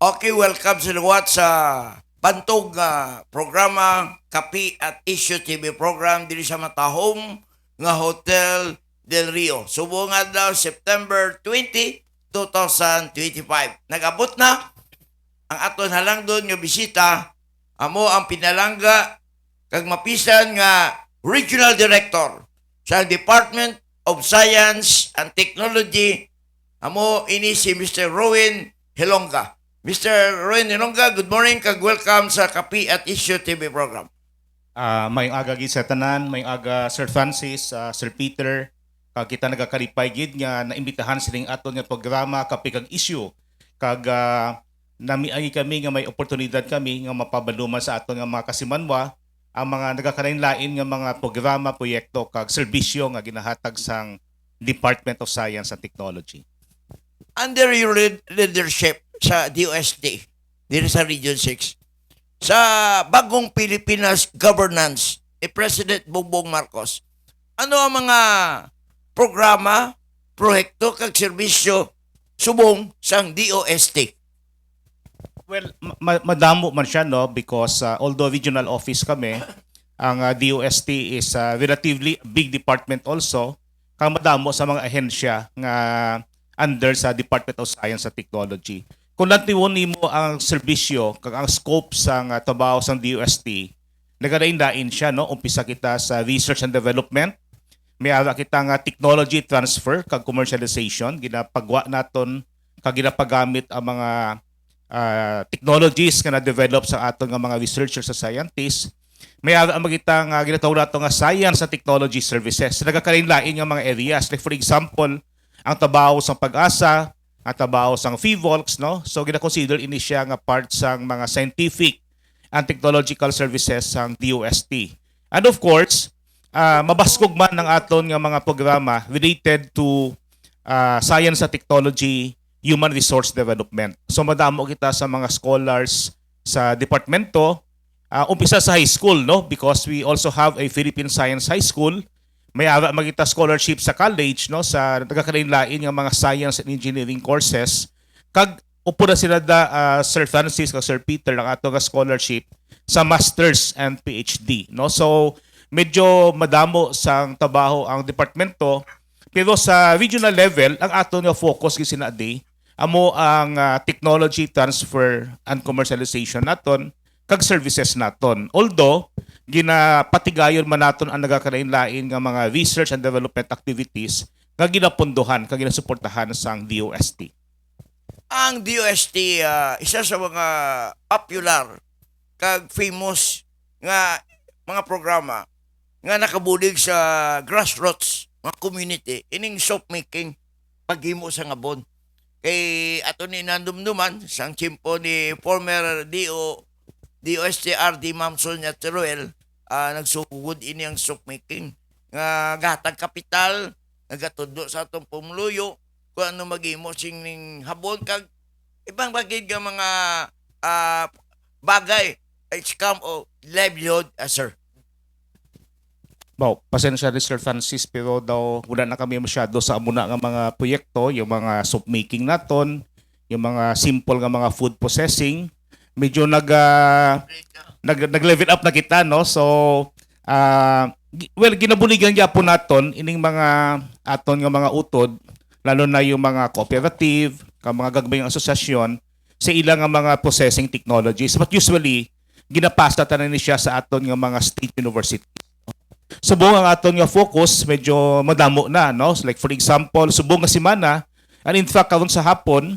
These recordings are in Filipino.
Okay, welcome sa luwat sa bantog programa Kape at Isyu TV program diri sa matahong nga Hotel Del Rio. Subo nga daw September 20, 2025. Nag-abot na ang aton halangdon nga bisita amo ang pinalangga kag mapisan nga Regional Director sa Department of Science and Technology amo ini si Mr. Rowen Gelonga. Mr. Rowen Gelonga, good morning kag welcome sa Kape at Isyu TV program. May aga gid sa tanan, may aga Sir Francis, Sir Peter, kag kita nagakalipay gid nga naimbitahan siling aton nga programa Kape kag Isyu. Kag namiagi kami nga may oportunidad kami nga mapabaluman sa aton nga mga kasimanwa ang mga nagakalain-lain nga mga programa, proyekto kag serbisyo nga ginahatag sang Department of Science and Technology. Under your leadership sa DOST, dito sa Region 6, sa bagong Pilipinas governance ni President Bongbong Marcos, ano ang mga programa, proyekto, kag serbisyo subong sang DOST? Well, madamo man siya, no, because although regional office kami, ang DOST is relatively big department also, kang madamo sa mga ahensya nga under sa Department of Science and Technology. Kung lantiwon mo ang serbisyo kag ang scope sang trabaho sang DOST, nagadain-dain siya, no, umpisa kita sa research and development, may ara kita nga technology transfer kag commercialization, ginapagwa naton kag ginapagamit ang mga technologies nga na-develop sa aton nga mga researchers sa scientists. May ara magita nga ginatawag nato nga science and technology services. Nagakalain-lain nga mga areas, like for example, ang trabaho sang pag-asa, ang trabaho sang FIVOLCS, no? So gina-consider ini siya nga part sang mga scientific and technological services sang DOST. And of course, mabaskog man ng aton nga mga programa related to science and technology, human resource development. So madamo kita sa mga scholars sa departamento, umpisa sa high school, no? Because we also have a Philippine Science High School. May ara magita scholarship sa college, no, sa nagakalain-lain nga mga science and engineering courses. Kag upo na sila Sir Francis kag Sir Peter ang ato nga scholarship sa masters and PhD, no. So medyo madamo sang trabaho ang departamento, pero sa regional level ang ato nga focus gid sinadi amo ang technology transfer and commercialization naton kag services naton. Although ginapatigayon man naton ang nagakalain-lain nga mga research and development activities nga ginapunduhan kag ginasuportahan sang DOST. Ang DOST isa sa mga popular kag famous nga mga programa nga nakabulig sa grassroots mga community ining soap making paghimo sa ngabon. Kay ato ni nandumduman sang chimpo ni former DOST RD Mamson at Roel, nagsugod ini ang soap making nga gatag kapital nagatudlo sa atong pumuluyo kung ano maghimo sing ning habon kag ibang bagay nga mga bagay scam o livelihood, sir. Wow, pasensya ni Sir Francis, pero daw wala na kami masyado sa amuna nga mga proyekto, yung mga soap making naton, yung mga simple nga mga food processing. Medyo nag-level up na kita, no? So, well, ginabuligan gyapon naton ining mga aton nga mga utod, lalo na yung mga cooperative, mga gagmayng asosasyon sa ilang nga mga processing technologies. But usually, ginapasa tanan ni siya sa aton nga mga state university. Subong ang aton nga focus medyo madamo na, no? Like for example, subong nga semana, and in fact karon sa hapon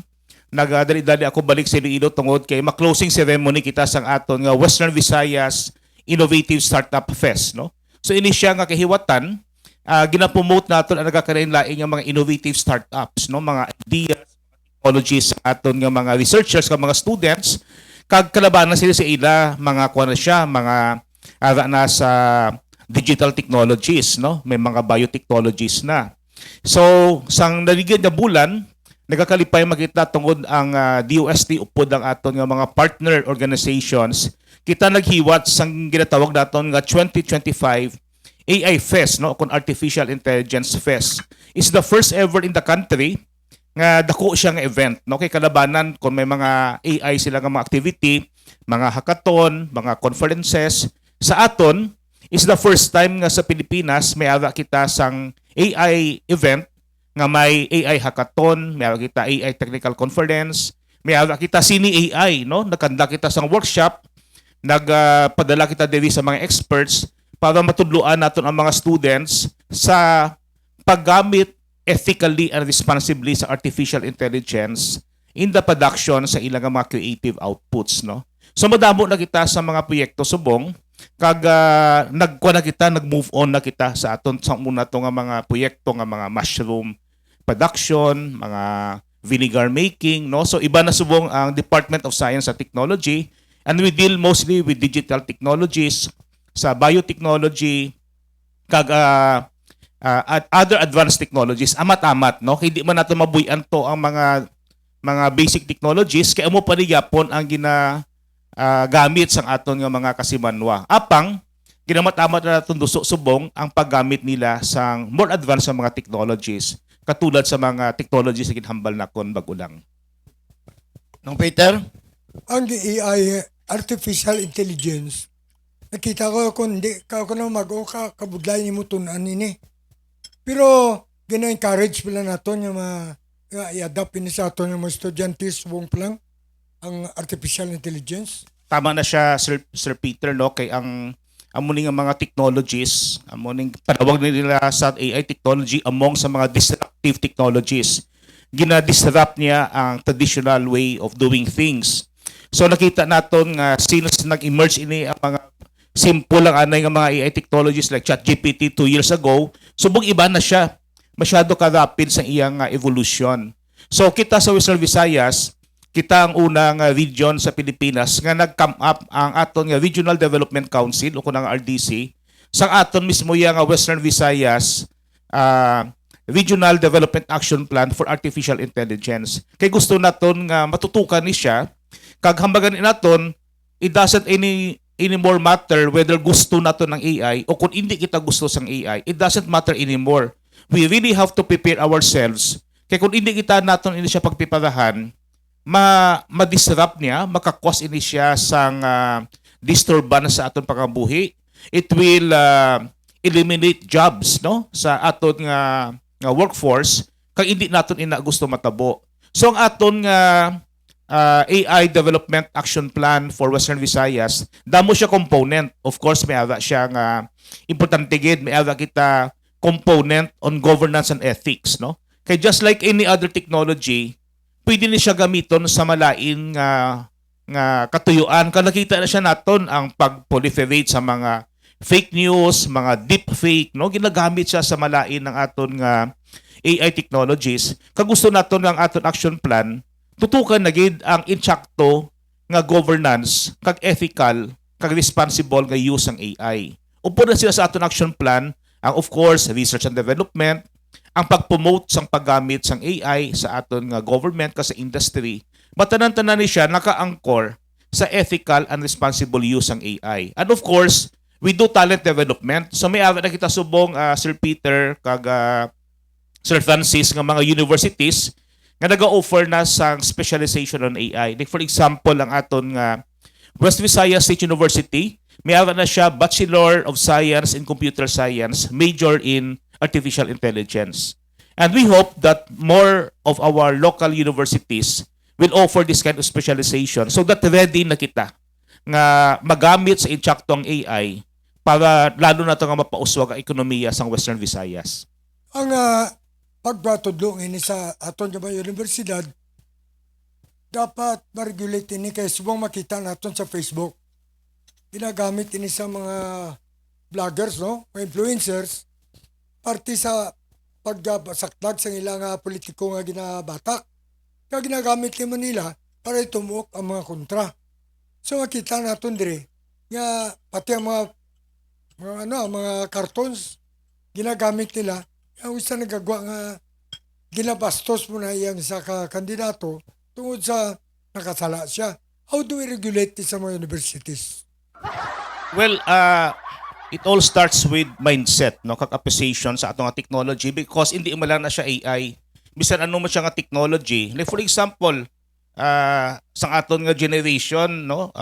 nagadali-dali ako balik sa Iloilo tungod kay ma-closing ceremony kita sang aton nga Western Visayas Innovative Startup Fest, no? So ini siya nga kahiwatan, gina-promote naton ang nagakalain-lain nga mga innovative startups, no? Mga ideas, technologies sa aton nga mga researchers kag mga students kag kalabanan sila sa ila mga kuan na siya, mga ara na sa digital technologies, no? May mga biotechnologies na. So, sang naligid na bulan, nagakalipay makita tungod ang DOST upod ang aton nga mga partner organizations. Kita naghiwat sang ginatawag naton nga 2025 AI Fest, no, kon Artificial Intelligence Fest. Is the first ever in the country nga dako siya nga event, no? Kay kalabanan kung may mga AI sila nga mga activity, mga hackathon, mga conferences. Sa aton is the first time nga sa Pilipinas may ara kita sang AI event nga may AI hackathon, may ara kita AI technical conference, may ara kita sini AI, no? Nakanda kita sang workshop, nagpadala kita diri sa mga experts para matudloan naton ang mga students sa paggamit ethically and responsibly sa artificial intelligence in the production sa ilang mga creative outputs, no? So madamo na kita sa mga proyekto subong kag nagkuha na kita, nag-move on na kita sa aton sa muna to nga mga proyekto nga mga mushroom production, mga vinegar making, no? So iba na subong ang Department of Science and Technology, and we deal mostly with digital technologies sa biotechnology kag at other advanced technologies, amat-amat, no? Hindi man nato mabuyan to ang mga basic technologies kay amo pa ni yapon ang gamit sang aton nga mga kasimanwa. Apang ginamat-amat na naton duso subong ang paggamit nila sang more advanced sa mga technologies katulad sa mga technologies na ginhambal nakon bagulang. Nung Peter? Ang AI, artificial intelligence, nakita ko kung hindi ka ako na mag-o kabudlay ni mo tunan nini. Pero gina-encourage pala nato yung i-adapt ini sa ato yung mga estudyante subong pa lang ang artificial intelligence. Tama na siya, Sir Peter, no? Kay ang amuning mga technologies, amuning panawag nila sa AI technology among sa mga disruptive technologies. Gina-disrupt niya ang traditional way of doing things. So nakita naton nga since nag-emerge ini ang mga simple lang anay nga mga AI technologies like ChatGPT 2 years ago, subong iba na siya. Masyado ka-rapid sa iyang evolution. So kita sa Western Visayas, kita ang unang region sa Pilipinas nga nag-come up ang aton nga Regional Development Council o kunang RDC sa aton mismo yang Western Visayas Regional Development Action Plan for Artificial Intelligence. Kay gusto naton nga matutukan ni siya kag hambagan naton it doesn't anymore matter whether gusto nato ng AI o kung hindi kita gusto sang AI. It doesn't matter anymore. We really have to prepare ourselves. Kaya kung hindi kita naton ini siya pagpiparahan, ma-disrupt niya, makakos ini siya sang disturbance sa aton pangabuhi. It will eliminate jobs, no, sa aton nga workforce kag hindi naton ina gusto matabo. So ang aton nga AI Development Action Plan for Western Visayas, damo siya component. Of course, may ara siya nga importante gid, may ara kita component on governance and ethics, no? Kay just like any other technology, pwede ni siya gamiton sa malain nga katuyuan. Kung nakita na siya naton ang pag-proliferate sa mga fake news, mga deep fake, no? Ginagamit siya sa malain ng aton nga AI technologies. Kung gusto naton ang aton action plan, tutukan na gid ang insakto nga governance, kag ethical, kag responsible nga use ng AI. Upo na sila sa aton action plan, ang of course, research and development, ang pag-promote sang paggamit sang AI sa aton nga government ka sa industry, matanan-tanan ni siya naka-anchor sa ethical and responsible use ng AI. And of course, we do talent development. So may ara na kita subong Sir Peter kag Sir Francis nga mga universities nga naga-offer na sang specialization on AI. Like for example, ang aton nga West Visayas State University, may ara na siya Bachelor of Science in Computer Science, major in Artificial Intelligence. And we hope that more of our local universities will offer this kind of specialization so that ready na kita nga magamit sa insaktong AI para lalo na ito nga mapauswag ang ekonomiya sa Western Visayas. Ang pagbatudlong ini sa aton nga universidad, dapat ma-regulate ini kay subong makita naton sa Facebook. Ginagamit ini sa mga vloggers, no? Mga influencers, parte sa pagsaklag sa ilang politiko nga ginabatak. Kaya ginagamit ni Manila para itumok ang mga kontra. So makita naton dire nga pati ang mga cartoons ginagamit nila. Ang isa nagagawa nga ginabastos mo na iyang sa kandidato tungod sa nakasala siya. How do we regulate this sa mga universities? Well, it all starts with mindset, no, kag appreciation sa atong technology because hindi man lang na siya AI. bisan ano man siya nga technology. Like for example, sang aton nga generation, no,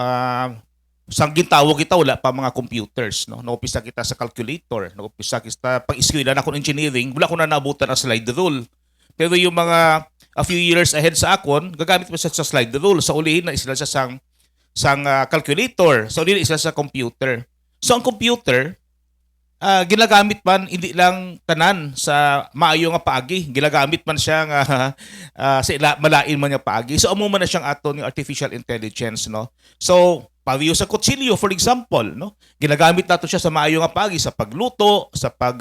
sang gintawag kita wala pa mga computers, no. Naupisa kita sa calculator, naupisa kita pag eskwela na akong engineering, wala ko na naabutan ang slide rule. Pero yung mga a few years ahead sa akon, gagamit mo siya sa slide rule. Sa ulihin na isla siya sang calculator, sa ulihin isla sa computer. So ang computer ginagamit man hindi lang tanan sa maayo nga paagi, ginagamit man siya nga sa malain man nga paagi. So amo man na siyang aton yung artificial intelligence, no. So pariyo sa kutsilyo for example, no, ginagamit nato siya sa maayo nga paagi sa pagluto, sa pag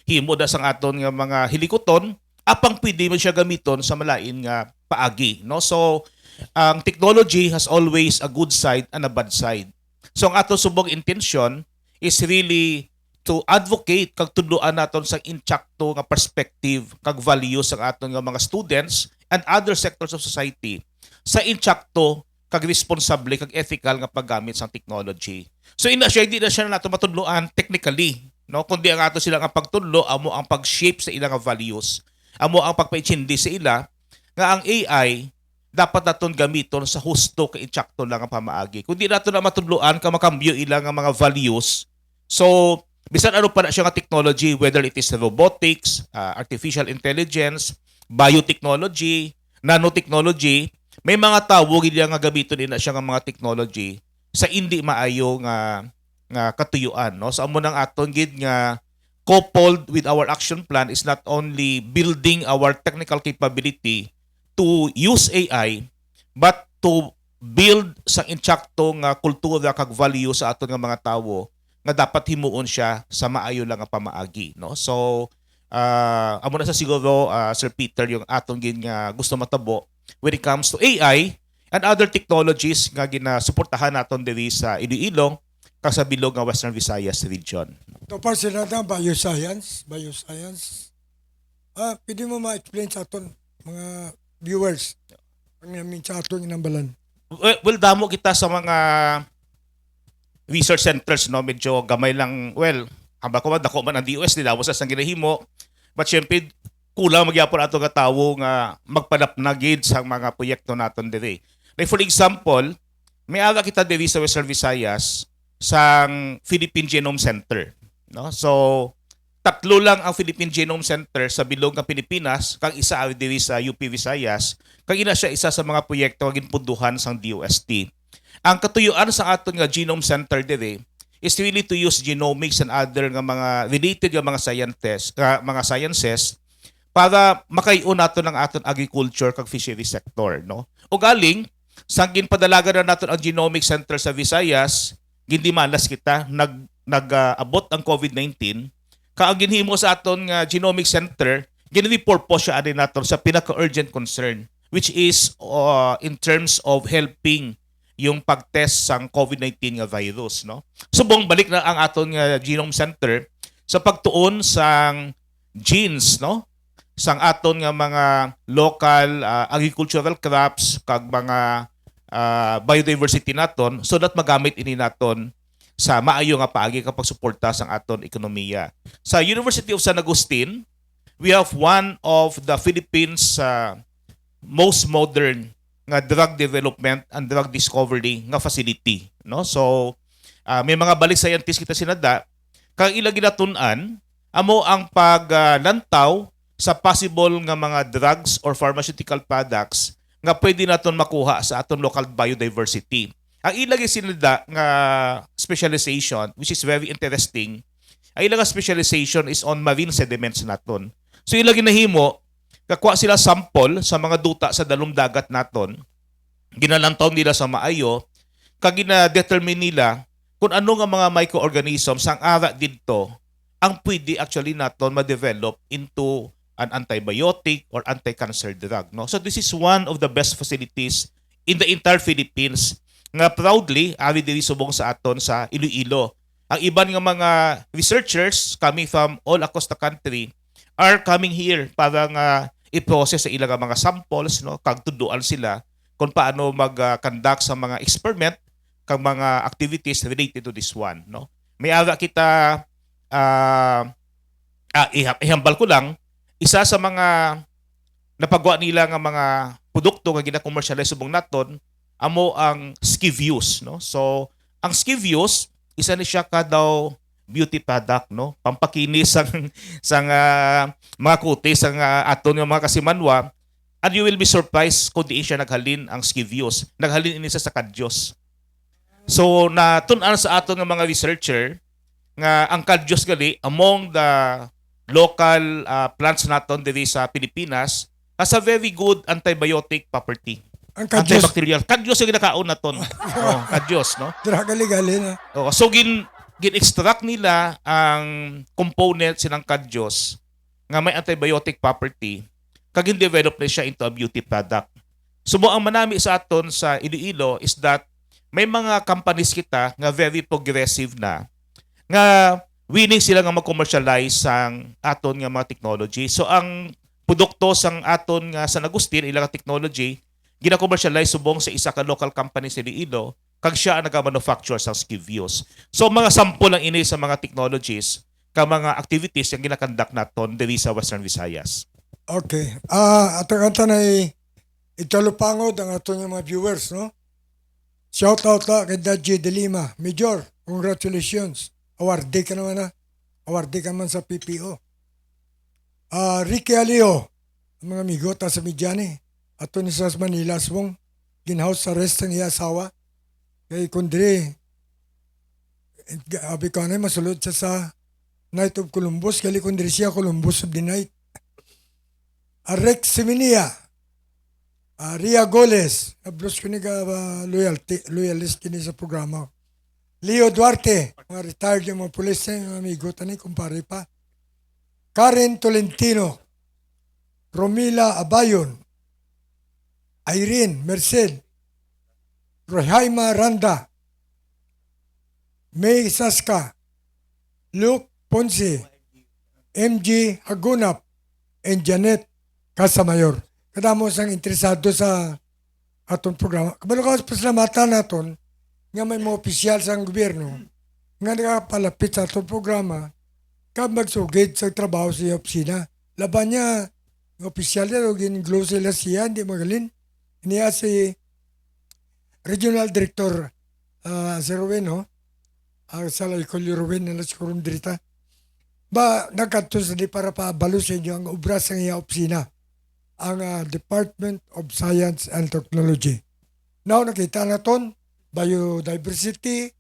himo da sang aton nga mga hilikoton, apang pwede man siya gamiton sa malain nga paagi, no. So ang technology has always a good side and a bad side. So ang aton subong intention is really to advocate kag tudloan naton sa intakto nga perspective kag values ang aton nga mga students and other sectors of society sa intakto kag responsable kag ethical nga paggamit sa technology. So ina siya hindi na siya nato matudloan technically, no, kundi ang ato sila nga pagtudlo amo ang pag-shape sa ilang values, amo ang pagpaitsindi sa ila nga ang AI dapat naton gamiton sa husto kay intakto lang ang pamaagi. Kundi nato na matudloan ka makambyo ilang nga mga values. So bisan ano pa na siya nga technology, whether it is robotics, artificial intelligence, biotechnology, nanotechnology, may mga tawag ila nga gamiton din na siya nga mga technology sa hindi maayo nga katuyuan, no. So amo nang aton gid nga coupled with our action plan is not only building our technical capability to use AI but to build sa intakto nga kultura kag value sa aton nga mga tawo nga dapat himuon siya sa maayo lang nga pamaagi, no. So amo na sa siguro Sir Peter yung aton gin nga gusto matabo when it comes to AI and other technologies nga ginasuportahan naton diri sa Iloilo kag sa bilog nga Western Visayas region. Ito pa sila na bioscience. Pwede mo ma-explain sa aton mga viewers ang namin sa aton inambalan. Well, damo kita sa mga research centers, no, medyo gamay lang. Well, hamba ko man dako man ang DOST nila sa sang ginahimo. But syempre kulang magyapon ato nga tawo nga magpanapnagid sa mga proyekto naton diri. Like for example, may aga kita diri sa Western Visayas sang Philippine Genome Center, no. So tatlo lang ang Philippine Genome Center sa bilog ng Pilipinas, kag isa ari diri sa UP Visayas, kag ina siya isa sa mga proyekto nga ginpunduhan sang DOST. Ang katuyuan sa aton nga Genome Center diri is really to use genomics and other nga mga related nga mga sciences para makayon nato ng aton agriculture kag fishery sector, no. O galing sang ginpadalagan na naton ang Genomics Center sa Visayas, gindimalas kita nag-abot ang COVID-19 ka ang ginhimo sa aton nga Genomics Center gini-purpose siya ani naton sa pinaka-urgent concern, which is in terms of helping yung pag-test sang COVID-19 nga virus, no. Subong balik na ang aton nga Genome Center sa pagtuon sang genes, no, sang aton nga mga local agricultural crops kag mga biodiversity naton so that magamit ini naton sa maayo nga paagi kapag suporta sang aton ekonomiya. Sa University of San Agustin, we have one of the Philippines most modern nga drug development and drug discovery nga facility, no. So may mga balik scientist kita sinada kag ila ginatun-an amo ang paglantaw sa possible nga mga drugs or pharmaceutical products nga pwede naton makuha sa aton local biodiversity. Ang ilagay sinada nga specialization, which is very interesting, ang ilang specialization is on marine sediments naton. So ilagay nahimo kakuha sila sample sa mga duta sa dalumdagat naton, ginalantaw nila sa maayo, kag gina-determine nila kung ano nga mga microorganisms ang ara dito ang pwede actually naton ma-develop into an antibiotic or anti-cancer drug, no. So this is one of the best facilities in the entire Philippines nga proudly ari diri subong sa aton sa Iloilo. Ang iban nga mga researchers coming from all across the country are coming here para nga i-process sa ilang mga samples, no, kag tuduan sila kung paano mag-conduct sa mga experiment kag mga activities related to this one, no. May ara kita ihambal ko lang isa sa mga napagawa nila nga mga produkto nga gina-commercialize subong naton amo ang Skivius, no? So ang Skivius isa ni siya ka daw beauty product, no? Pampakinis sang mga kutis sang aton nga mga kasimanwa. And you will be surprised kung di siya naghalin ang Skivius. Naghalin ini sa kadyos. So natun-an sa aton nga mga researcher nga ang kadyos gali among the local plants naton diri sa Pilipinas has a very good antibiotic property. Ang kadyos, Antibacterial. Kadyos yung ginakaon naton. Oh, kadyos, no? gali na. Oh, so gin-extract nila ang component silang kadyos nga may antibiotic property kag develop na siya into a beauty product. So mo ang manami sa aton sa Iloilo is that may mga companies kita nga very progressive na nga willing sila nga mag-commercialize ang aton nga mga technology. So ang produkto sang aton nga sa Agustin ilang technology gina-commercialize subong sa isa ka local company sa Iloilo kag siya ang nag-manufacture sa Skivius. So mga sample lang ini sa mga technologies ka mga activities yang ginakandak naton diri sa Western Visayas. Okay. Atong na italupangod ang ato mga viewers, no? Shout out la kay Dadji De Lima. Major, congratulations. Awardee ka naman na. Awardee ka man sa PPO. Ricky Alio, ang mga amigo ta sa Midyani. Ato ni sa Manila, swong ginhouse arrest ang iya asawa. Kay kundri, abi ka na masulod siya sa Night of Columbus. Kaya kundri siya Columbus of the Night. Rex Siminia, Ria Goles, ablos ko ni ka loyalist kini sa programa. Leo Duarte, mga retired yung mga pulis na amigo tani, kumpare pa. Karen Tolentino, Romila Abayon, Irene Merced, Rohaima Randa, May Saska, Luke Ponce, MG Hagunap, and Janet Casamayor. Kadamo sang interesado sa atong programa. Kabalo ka pasalamatan naton nga may mga opisyal sa gobyerno nga nakapalapit sa atong programa kag magsugid sa trabaho sa opisina. Laban niya, ng opisyal niya, gin-glow sila siya, hindi magalin. Niya si Regional Director si Rowen, no? Sa Laikol Rowen na sigurong dirita. Ba, nagkatos na di para pabalo sa inyo ang obra sa iya opisina. Ang Department of Science and Technology. Now, nakita naton biodiversity,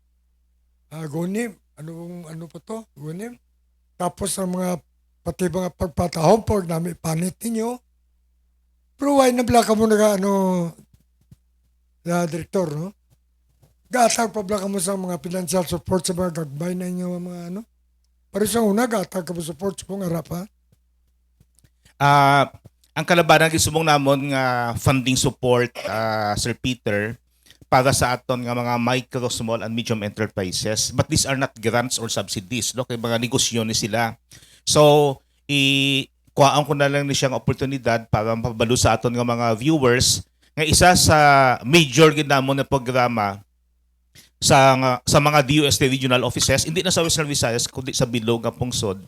gunim, ano pa to? Gunim. Tapos ang mga, pati mga pagpatahong pag namin panit ninyo. Pero why nabla ka mo na director, no? Gatag pa bla ka mo sa mga financial support sa mga gagbay na inyo, mga ano? Pero sa una, gatag ka mo support sa mga harap, ha? Ang kalabanan gisubong namon nga funding support, Sir Peter, para sa aton nga mga micro, small and medium enterprises. But these are not grants or subsidies, no? Kay mga negosyo ni sila. So, kuhaan ko na lang ni siyang oportunidad para mapabalo sa aton nga mga viewers nga isa sa major ginamon na programa sa mga DOST regional offices, hindi na sa Western Visayas kundi sa bilog nga pungsod.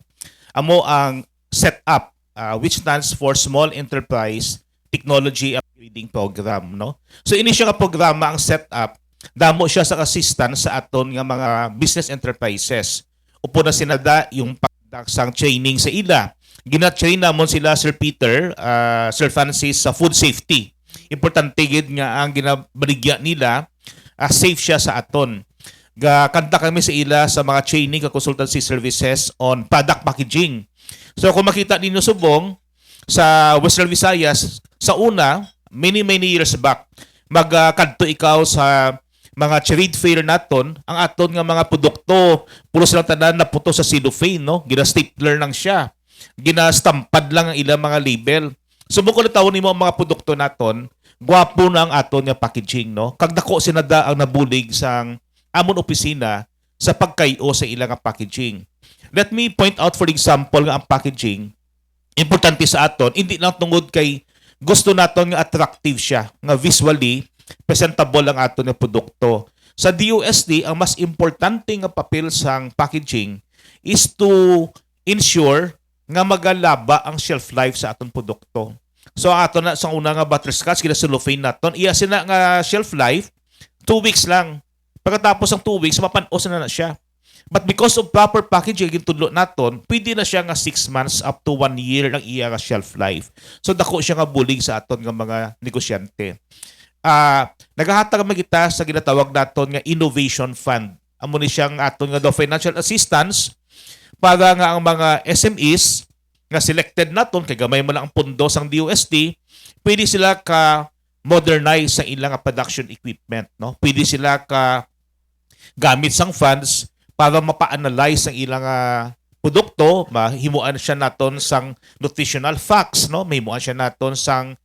Amo ang setup, which stands for Small Enterprise Technology Upgrading Program, no? So ini siya nga programa ang setup, damo siya sa assistance sa aton nga mga business enterprises. Upo na sinada yung pagdaksang training sa ila. Gina-train namon sila Sir Peter, Sir Francis sa food safety. Importante gid nga ang ginabaligya nila safe siya sa aton. Kanta kami sa ila sa mga training ka consultancy services on product packaging. So kung makita ninyo subong sa Western Visayas, sa una, many years back, magkadto ikaw sa mga trade fair naton, ang aton nga mga produkto, puro silang tanan na puto sa cellophane, no? Gina-stapler lang siya. Gina-stampad lang ang ilang mga label. Subong ko na tawon nimo ang mga produkto naton, gwapo na ang aton nga packaging, no? Kag dako sinada ang nabulig sang amon opisina sa pagkayo sa ilang nga packaging. Let me point out for example nga ang packaging, importante sa aton, hindi lang tungod kay gusto naton nga attractive siya, nga visually presentable ang aton nga produkto. Sa DOST, ang mas importante nga papel sang packaging is to ensure nga magalaba ang shelf life sa aton produkto. So ato na sa una nga butterscotch kina cellophane naton. Iya sina nga shelf life 2 weeks lang. Pagkatapos ng 2 weeks mapan-os na siya. But because of proper packaging gintudlo naton, pwede na siya nga 6 months up to 1 year ang iya nga shelf life. So dako siya nga bulig sa aton nga mga negosyante. Nagahatag man kita sa ginatawag naton nga innovation fund. Amo ni siyang aton nga financial assistance para nga ang mga SMEs nga selected naton kay gamay mo lang ang pondo sang DOST, pwede sila ka modernize sa ilang production equipment, no? Pwede sila ka gamit sang funds para mapa-analyze ang ilang produkto, mahimuan siya naton sang nutritional facts, no? Mahimuan siya naton sang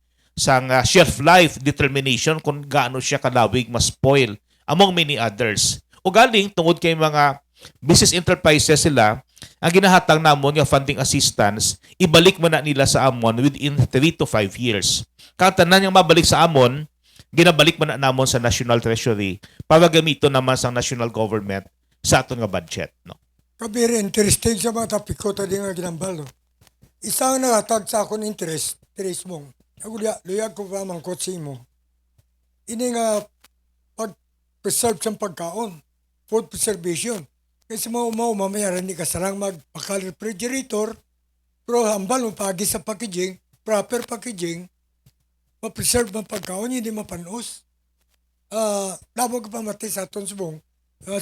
shelf life determination kung gaano siya kalawig ma-spoil among many others. O galing tungod kay mga business enterprises sila, ang ginahatag namon nga funding assistance, ibalik mo na nila sa amon within 3 to 5 years. Katanan yung mabalik sa amon, ginabalik mo na namon sa National Treasury para gamito naman sa national government sa aton nga budget, no. Kabiri, interesting sa mga topic ko tadi nga ginambal. No? Isang nakatag sa akong interest mong. Luyag ko pa mangkot sa imo. Ini nga pag-preserve sa pagkaon. Food preservation. Kasi mamayaran ni ka sarang magpaka-refrigerator, pero hambal mo pagi sa packaging, proper packaging, ma-preserve ang pagkaon, hindi mapanos. Damo ka pa mati sa aton subong,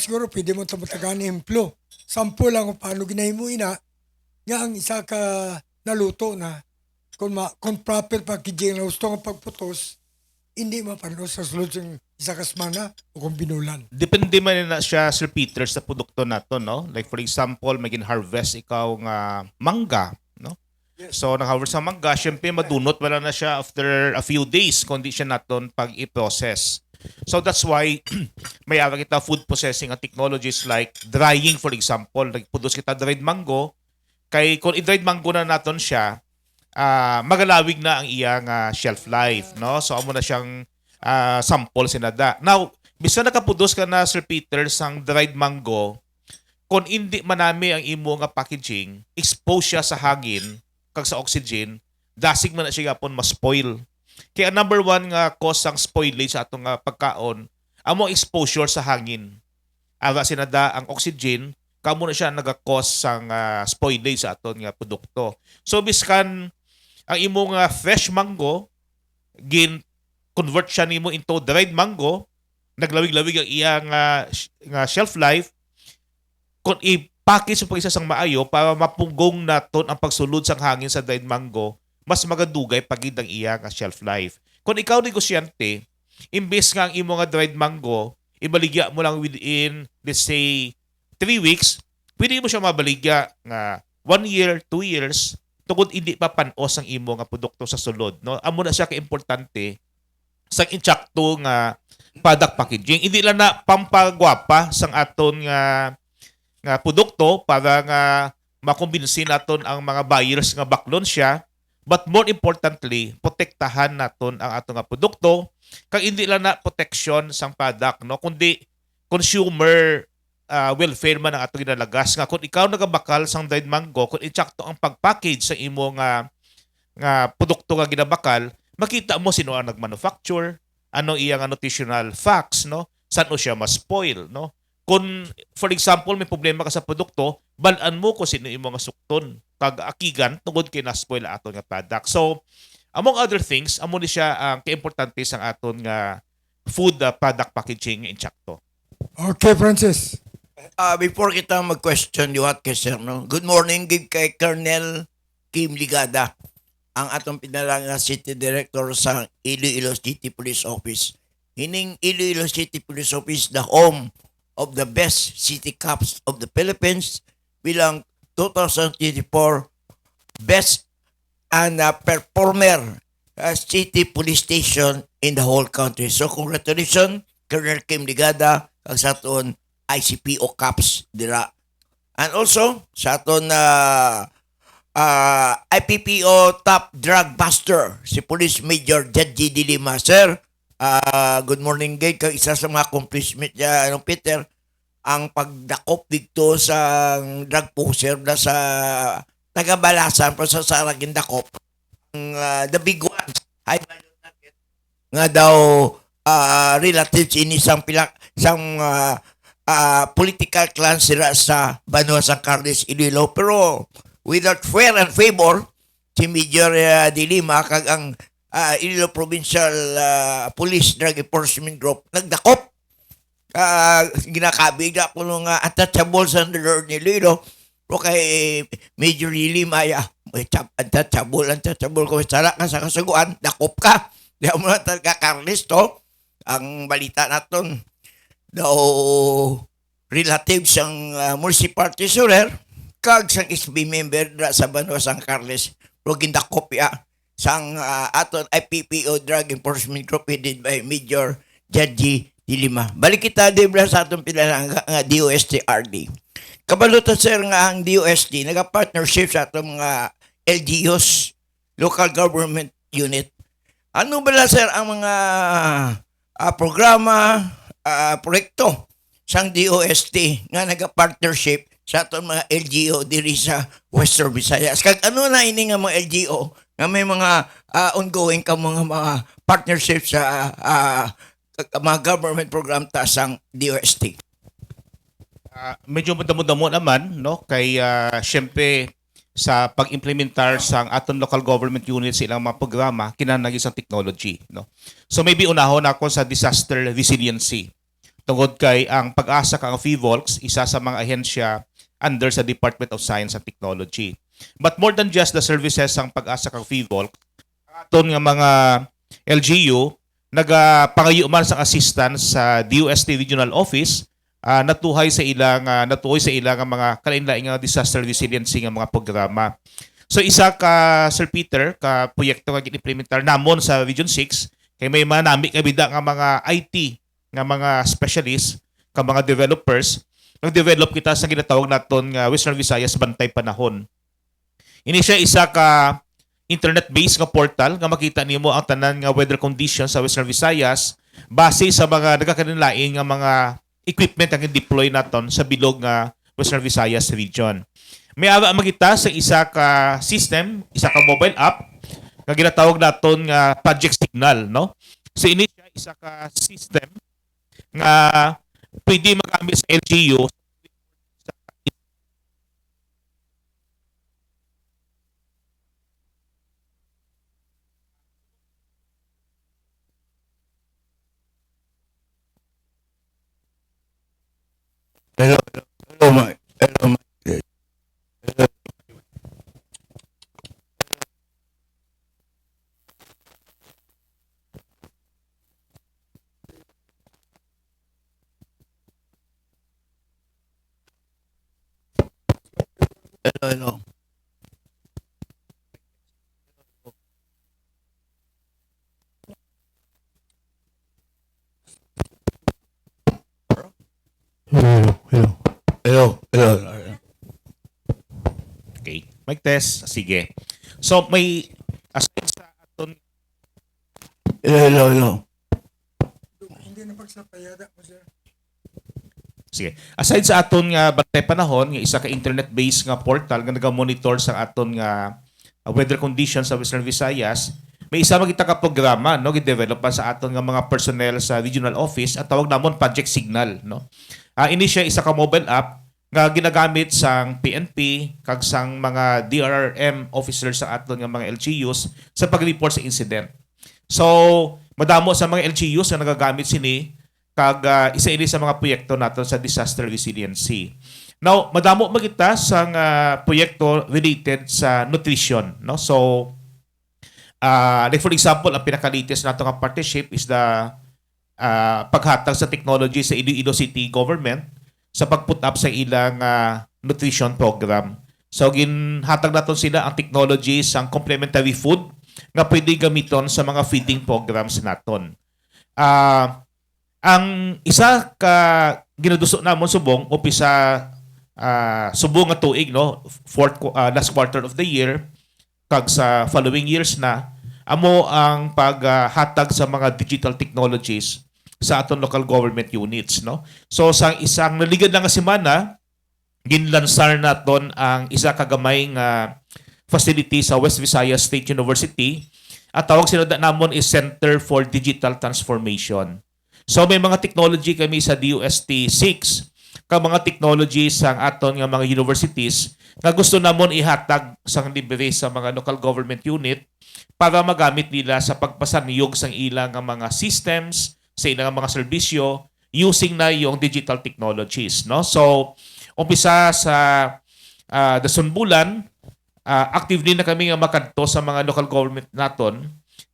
siguro pwede mo tamatagaan ni emplo. Sampo lang kung paano ginahin mo ina, nga ang isa ka naluto na, kung proper packaging na gusto ng pagputos, hindi mapanos sa sulod ng isa kasmana o kung binulan. Depende man na siya, Sir Peter, sa produkto nato, no? Like for example, maging harvest ikaw nga mangga, no? Yes. So, nang-harvest sa mangga, syempre madunot wala na siya after a few days kundi siya naton pag i-process. So that's why may ara kita food processing and technologies like drying, for example. Nagproduce kita dried mango, kay kung i-dried mango na naton siya, magalawig na ang iyang shelf life, no? So amo na siyang sample sinada. Now, bisan nakapudos ka na, Sir Peter, sang dried mango, kung hindi manami ang imo nga packaging, expose siya sa hangin kag sa oxygen, dasig man na siya gapon ma-spoil. Kaya number one nga cause sang spoilage sa atong pagkaon, amo exposure sa hangin. Ara sinada ang oxygen, kamo na siya naga-cause sang spoilage sa aton nga produkto. So biskan ang imo nga fresh mango convert siya nimo into dried mango, naglawig-lawig ang iyang nga shelf life, kung i-package mo isa sang maayo para mapunggong naton ang pagsulod sang hangin sa dried mango, mas magadugay pagid ang iyang shelf life. Kung ikaw negosyante, imbes nga ang imo nga dried mango, ibaligya mo lang within, let's say, 3 weeks, pwede mo siya mabaligya nga 1 year, 2 years, tungod hindi pa panos ang imo nga produkto sa sulod, no? Amo na siya ka-importante sa insakto nga product packaging. Hindi lang na pampagwapa sang aton nga produkto para nga makumbinsi naton ang mga buyers nga baklon siya, but more importantly, protektahan naton ang aton nga produkto kag hindi lang na protection sang product, no, kundi consumer welfare man ang atong ginalagas nga kung ikaw nagabakal sang dried mango, kung insakto ang pagpackage sa imo nga produkto nga ginabakal, makita mo sino ang nagmanufacture, ano iyang nutritional facts, no? Saan o siya ma-spoil, no? Kung, for example, may problema ka sa produkto, balaan mo kung sino yung mga sukton, pag-akigan, tungod kay na-spoil aton nga product. So, among other things, amo ni siya ang kaimportante sa aton nga food product packaging nga insakto. Okay, Francis. Before kita mag-question liwat kay Sir, no? Good morning, give kay Colonel Kim Ligada, ang atong pinalanga City Director sa Iloilo City Police Office. Hining Iloilo City Police Office, the home of the best city cops of the Philippines, bilang 2024 best and performer city police station in the whole country. So congratulations, Colonel Kim Ligada, ang sa aton ICPO cops dira. And also sa aton IPPO top drug buster, si Police Major Judge D. Lima. Sir, good morning gay. Kag isa sa mga accomplishment niya, Peter, ang pagdakop dito sa drug poser na sa tagabalasan pa sa saragin dakop. the big ones, high value target, nga daw relatives ini isang political clan sila sa Banwa San Carlos, Iloilo. Pero without fair and favor, si Major de Lima kag ang Iloilo Provincial Police Drug Enforcement Group nagdakop. Ginakabig na ko nung untouchable sa Lord ni Iloilo. Pero kay Major de Lima, untouchable ko sara ka sa kasuguan, dakop ka. Di mo na talaga Carlos to. Ang balita naton daw relatives ang municipal treasurer kag sang SB member sa Banwa San Carlos pero gindakop ya sang aton IPPO Drug Enforcement Group headed by Major Judge Dilima. Balik kita dibra sa atong pinala nga DOST RD. Kabalutan sir nga ang DOST naga-partnership sa atong mga LGUs, local government unit. Ano ba sir ang mga programa, proyekto sang DOST nga naga-partnership sa atong mga LGO diri sa Western Visayas? Kag ano na ini nga mga LGO nga may mga ongoing ka mga partnership sa mga government program ta sang DOST? Medyo madamo-damo naman, no? Kay syempre sa pag-implementar sa aton local government units ilang mga programa kinahanglan isang technology, no? So maybe unahon ako sa disaster resiliency. Tungod kay ang pag-asa kang FIVOLCS isa sa mga ahensya under sa Department of Science and Technology. But more than just the services ang pag-asa kang FIVOLCS, aton nga mga LGU nagapangayo man sa assistance sa DOST Regional Office natuhay sa ilang mga kalain-laing nga disaster resiliency nga mga programa. So isa ka Sir Peter ka proyekto nga ginimplementar namon sa Region 6 kay may manami ka bida nga mga IT nga mga specialists ka mga developers nag-develop kita sa ginatawag naton nga Western Visayas Bantay Panahon. Ini siya isa ka internet-based nga portal nga makita nimo ang tanan nga weather conditions sa Western Visayas base sa mga nagkakanilain nga mga equipment ang deploy naton sa bilog nga Western Visayas region. May awa makita sa isa ka system, isa ka mobile app nga ginatawag naton nga Project Signal, no? So ini siya isa ka system nga pwede magamit sa LGU Hello, Mike. Hello, Mike. Hello. Hello. Okay. Mic test. Sige. So may aside sa aton Hello. Hindi na pagsapayada mo sir. Sige. Aside sa aton nga Bantay Panahon, nga isa ka internet-based nga portal nga naga-monitor sa aton nga weather conditions sa Western Visayas, may isa magita ka programa no gi-develop sa aton nga mga personnel sa regional office at tawag namon Project Signal, no. Ini siya isa ka mobile app nga ginagamit sang PNP kag sang mga DRRM officers sa aton nga mga LGUs sa pag-report sa incident. So, madamo sa mga LGUs na nagagamit sini kag isa ini sa mga proyekto naton sa disaster resiliency. Now, madamo magita sang proyekto related sa nutrition, no? So, like for example, ang pinaka-latest nato nga partnership is the paghatag sa technology sa Iloilo City government sa pag-put up sa ilang nutrition program. So, ginhatag naton sila ang technology sa complementary food nga pwede gamiton sa mga feeding programs naton. Ang isa ka ginaduso namon subong upisa subong nga tuig, no, last quarter of the year kag sa following years na amo ang paghatag sa mga digital technologies sa aton local government units, no. So sa isang naligad lang nga semana ginlansar naton ang isa ka gamay nga facility sa West Visayas State University. At tawag sinundan namon is Center for Digital Transformation. So may mga technology kami sa DOST 6 ka mga technology sa aton nga mga universities nga gusto namon ihatag sang libre sa mga local government unit para magamit nila sa pagpasaniyog sang ilang nga mga systems, sa ilang nga mga serbisyo using na yung digital technologies, no? So umpisa sa dason bulan, active din na kami nga makadto sa mga local government naton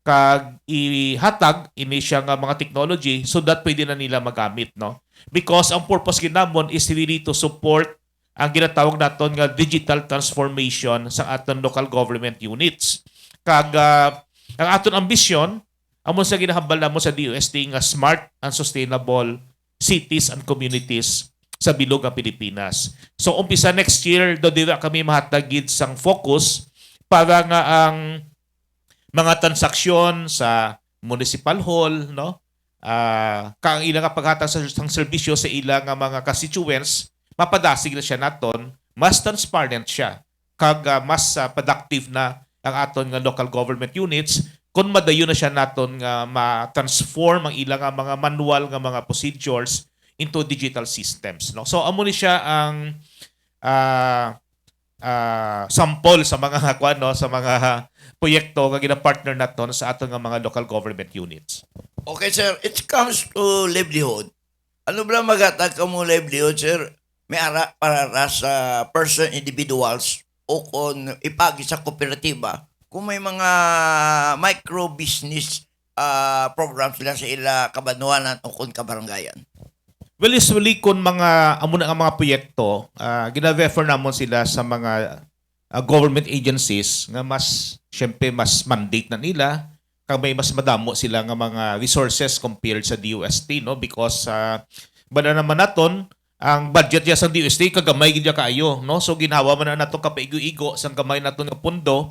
kag ihatag ini siya nga mga technology so that pwede na nila magamit, no? Because ang purpose ginamon is really to support ang ginatawag naton nga digital transformation sa aton local government units. Kag ang aton ambisyon amon sa ginahambal namo sa DOST nga smart and sustainable cities and communities sa bilog nga Pilipinas. So umpisa next year do dira kami mahatagid sang focus para nga ang mga transaksyon sa municipal hall, no? Kang ilang nga paghatag sa serbisyo sa ilang nga mga constituents, mapadasig na siya naton, mas transparent siya, kag mas productive na ang aton nga local government units kung madayon na siya naton nga ma-transform ang ilang nga mga manual nga mga procedures into digital systems, no? So amo ni siya ang sample sa mga sa mga proyekto nga gina-partner naton sa aton nga mga local government units. Okay, sir. It comes to livelihood. Ano ba magatag ka mo livelihood, sir? May ara para sa person, individuals, o kung ipagi sa kooperatiba, kung may mga micro-business programs sila sa ila kabanuanan o kung kabarangayan. Well, usually kung mga amo na ang mga proyekto, gina-refer namon sila sa mga government agencies nga mas syempre mas mandate na nila kag may mas madamo sila nga mga resources compared sa DOST, no? Because bala naman naton ang budget niya sa DOST kagamay gid kaayo, no? So ginawa man na nato kapaigo-igo sang gamay naton nga pondo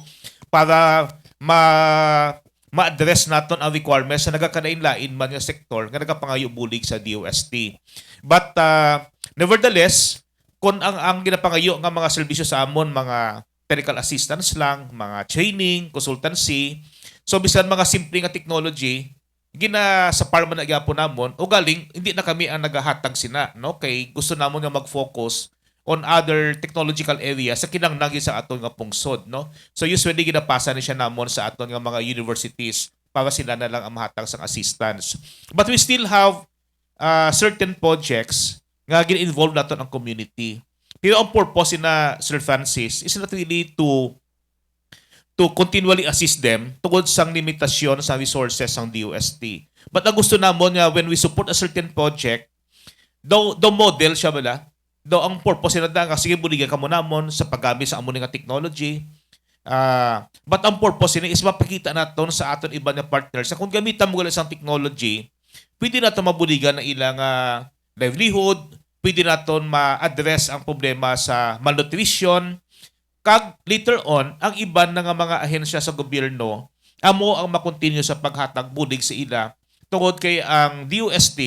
para ma-address naton ang requirements sa nagakalain-lain man nga sektor nga nagapangayo bulig sa DOST. But nevertheless, kung ang ginapangayo nga mga serbisyo sa amon, mga technical assistance lang, mga training, consultancy, so bisan mga simple nga technology, sa parma na gyapon namon, o galing, hindi na kami ang nagahatag sina, no? Kay gusto namon nga mag-focus on other technological areas sa kinangnagi sa aton nga pungsod, no? So usually ginapasa ni siya namon sa aton nga mga universities para sila na lang ang mahatag sang assistance. But we still have certain projects nga gin-involve naton ang community. Pero ang purpose na Sir Francis is not really to continually assist them tungod sang limitasyon sa resources ng DOST. But ang gusto namon nga when we support a certain project, the model siya bala, ang purpose na nga sige buligan ka mo namon sa paggamit sa amon nga technology. But ang purpose na is mapakita naton sa aton iba nga partners sa kung gamitan mo sang technology, pwede naton mabuligan ang ilang livelihood, pwede naton ma-address ang problema sa malnutrition, kag later on, ang iban nga mga ahensya sa gobyerno, amo ang makontinue sa paghatag bulig sa ila, tungod kay ang DOST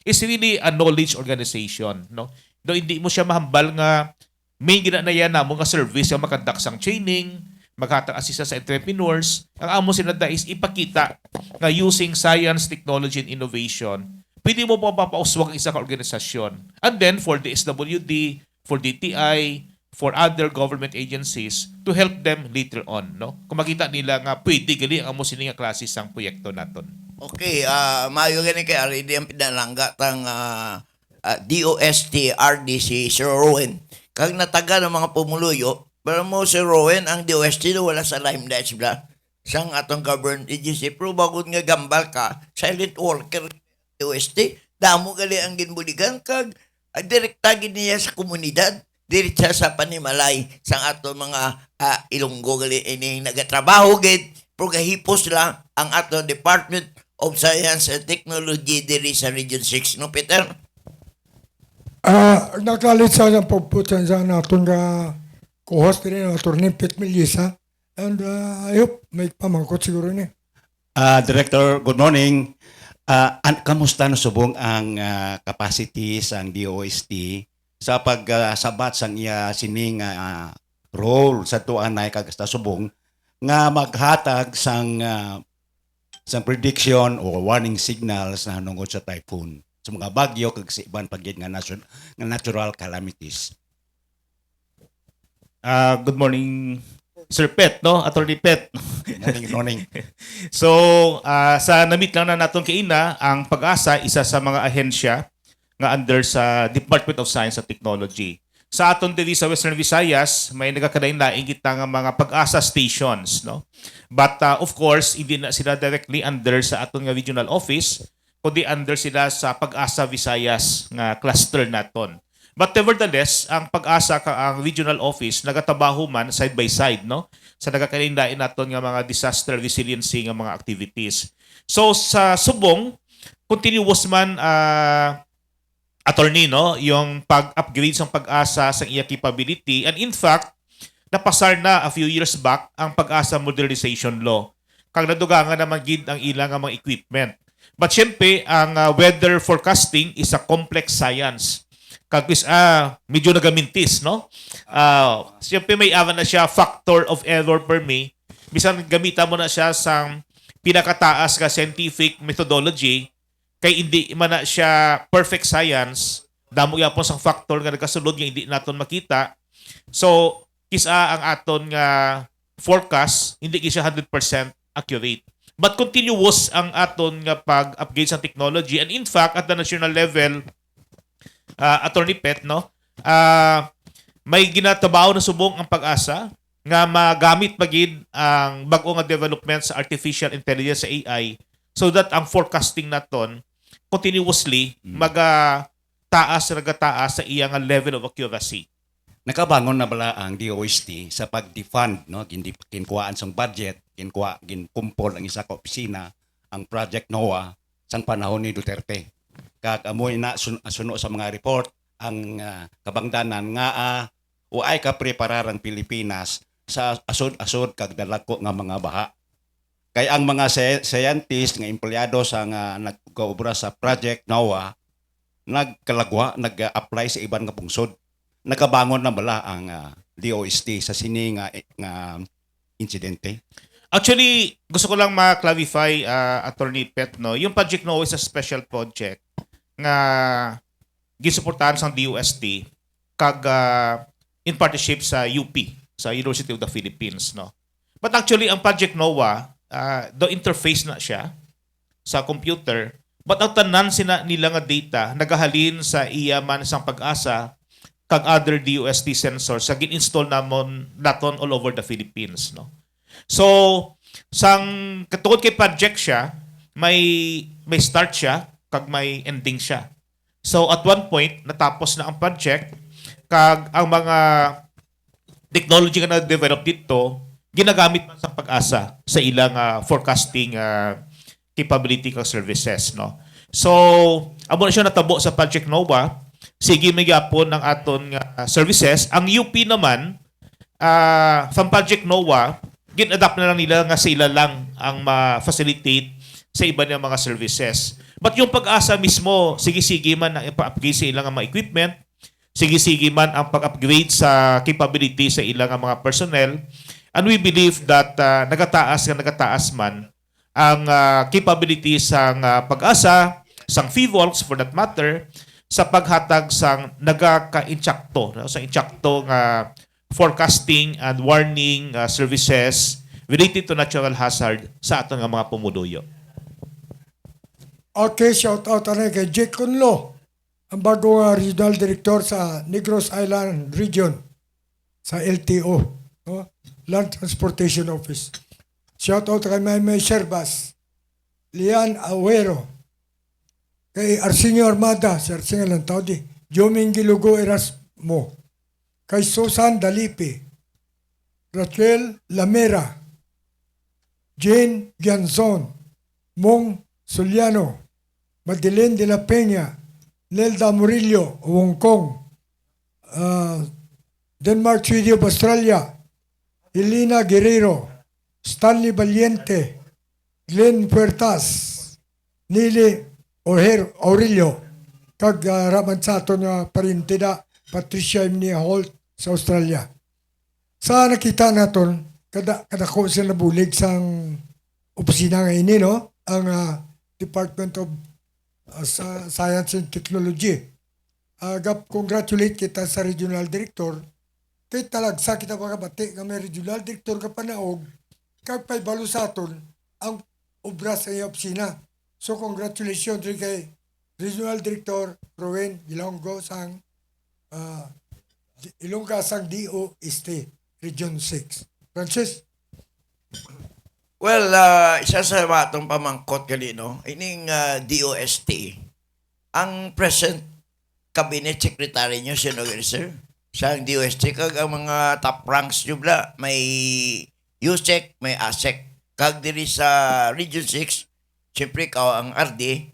is really a knowledge organization, no? Do hindi mo siya mahambal nga may ginanayan namo nga service nga makadak sang training, maghatag assistance sa entrepreneurs. Ang amo sinada is ipakita nga using science, technology, and innovation, pwede mo mapapauswag isa ka organisasyon. And then, for the SWD, for DTI, for other government agencies, to help them later on, no? Kung makita nila nga pwede gali ang amo sini nga klase sang proyekto naton. Okay, maayo gani kay RD ang pinalangga tang DOST RDC Sir Rowen. Kag nataga ng mga pumuluyo, pero mo Sir Rowen, ang DOST do wala sa limelight sila. Sang atong government agency, pero bagod nga gambal ka, silent worker DOST, damo gali ang ginbuligan kag direktagin niya sa komunidad, diretsa sa panimalay sang ato mga Ilonggo gali ini nagatrabaho gid pero gahipos lang ang ato Department of Science and Technology diri sa Region 6, no Peter? Nakalit sa pagputan sa naton nga co-host rin ang attorney Pete Melissa, and I hope may pamangkot siguro ni. Director, good morning. Kamusta na subong ang capacity sang DOST sa pagsabat sang iya sining role sa tuanay kag sa subong nga maghatag sang prediction o warning signals na nungod sa typhoon sa mga bagyo kag sa iban pagid nga natural calamities. Good morning, Sir Pet, no? Attorney Pet. Morning. So, sa namit lang na naton kaina, ang Pag-asa, isa sa mga ahensya nga under sa Department of Science and Technology. Sa aton diri sa Western Visayas, may nagakadain-laing kita nga mga Pag-asa stations, no? But of course, hindi na sila directly under sa aton nga regional office, kundi under sila sa Pag-asa Visayas nga cluster naton. But nevertheless, ang Pag-asa ang regional office nagatabaho man side by side, no? Sa nagakadain-lain naton nga mga disaster resiliency nga mga activities. So sa subong, continuous man attorney, no, yung pag-upgrade ng Pag-asa sa iya capability. And in fact, napasar na a few years back ang Pag-asa Modernization Law. Kag nadugangan naman gid ang ilang nga mga equipment. But syempre, ang weather forecasting is a complex science. Kag medyo nagamintis, no? Syempre may awan na siya factor of error per me. Bisan gamitan mo na siya sa pinakataas ka scientific methodology, kay hindi man na siya perfect science, damo yapon sang factor nga nagkasulod nga hindi naton makita. So ang aton nga forecast hindi siya 100% accurate. But continuous ang aton nga pag-upgrade sa technology, and in fact at the national level, Attorney Pet, no, may ginatabaw na subong ang Pag-asa nga magamit magid ang bag-o nga development sa artificial intelligence sa AI, so that ang forecasting naton continuously nagataas sa iyang level of accuracy. Nakabangon na bala ang DOST sa pag-defund, no? Kinkuhaan sang budget, ginkumpol ang isa ka opisina, ang Project NOAA sang panahon ni Duterte. Kag amoy na suno sa mga report ang kabangdanan nga uay ka prepararang Pilipinas sa asod-asod kag dalako nga mga baha. Kay ang mga scientist nga empleyado sa nga nagkaobra sa Project NOAA nagkalagwa, nag-apply sa iban nga pungsod. Nakabangon na bala ang DOST sa sini nga insidente? Actually, gusto ko lang ma-clarify, Attorney Pet, no, yung Project NOAA is a special project nga gisuportahan sa DOST kag in partnership sa UP, sa University of the Philippines, no. But actually ang Project NOAA, the interface na siya sa computer, but ang tanan nila nga data nagahalin sa iya man sang Pag-asa kag other DOST sensors sa gin-install naton all over the Philippines, no. So sang katungod kay project siya, may start siya kag may ending siya. So at one point natapos na ang project kag ang mga technology nga na-develop dito ginagamit man sa Pag-asa sa ilang forecasting capability kag services, no. So amo na siya natabo sa Project NOAA, sige may gyapon ang aton nga services. Ang UP naman from Project NOAA gin-adapt na lang nila nga sila lang ang ma-facilitate sa iba ng mga services. But yung Pag-asa mismo, sige-sige man ang ipa-upgrade sa ilang mga equipment, sige-sige man ang pag-upgrade sa capability sa ilang mga personnel, and we believe that nagataas man ang capability sa Pag-asa, sang FIVOLCS for that matter, sa paghatag sang nagaka-intsakto, no? Sa intsakto nga forecasting and warning services related to natural hazard sa aton nga mga pumuduyo. Okay, shout out na kay Jake Kunlo, ang bagong regional director sa Negros Island Region sa LTO, no? Land Transportation Office. Shout out kay May Sherbas, Lian Awero, kay Arsenio Armada, si Arsenio Lantaudi, Joming Gilugo Erasmo, kay Susan Dalipi, Rachel Lamera, Jane Gianzon, Mong Suliano, Madeleine de la Peña, Nelda Murillo, Hong Kong, Denmark, Sweden, Australia, Elena Guerrero, Stanley Valiente, Glenn Puertas, Nili Aurelio, kag raman sa ato nga parintida Patricia Imnia Holt sa Australia. Sa nakita naton, kadako siya nabulig sang opisina nga ini, no? Ang Department of Science and Technology. Congratulate kita sa Regional Director. Kay talagsa kita makabati nga may Regional Director ka panaog, kag pay balo sa aton ang obra sa iyang opisina. So congratulations rin kay Regional Director Rowen Gelonga sang Ilongga sang DOST Region 6. Francis? Well, isa sa matong pamangkot kanino, ining DOST, ang present cabinet secretary nyo, sino sir? Sa DOST, kag ang mga top ranks nyo bla, may USEC, may ASEC. Kag diri sa Region 6, siyempre ikaw ang RD,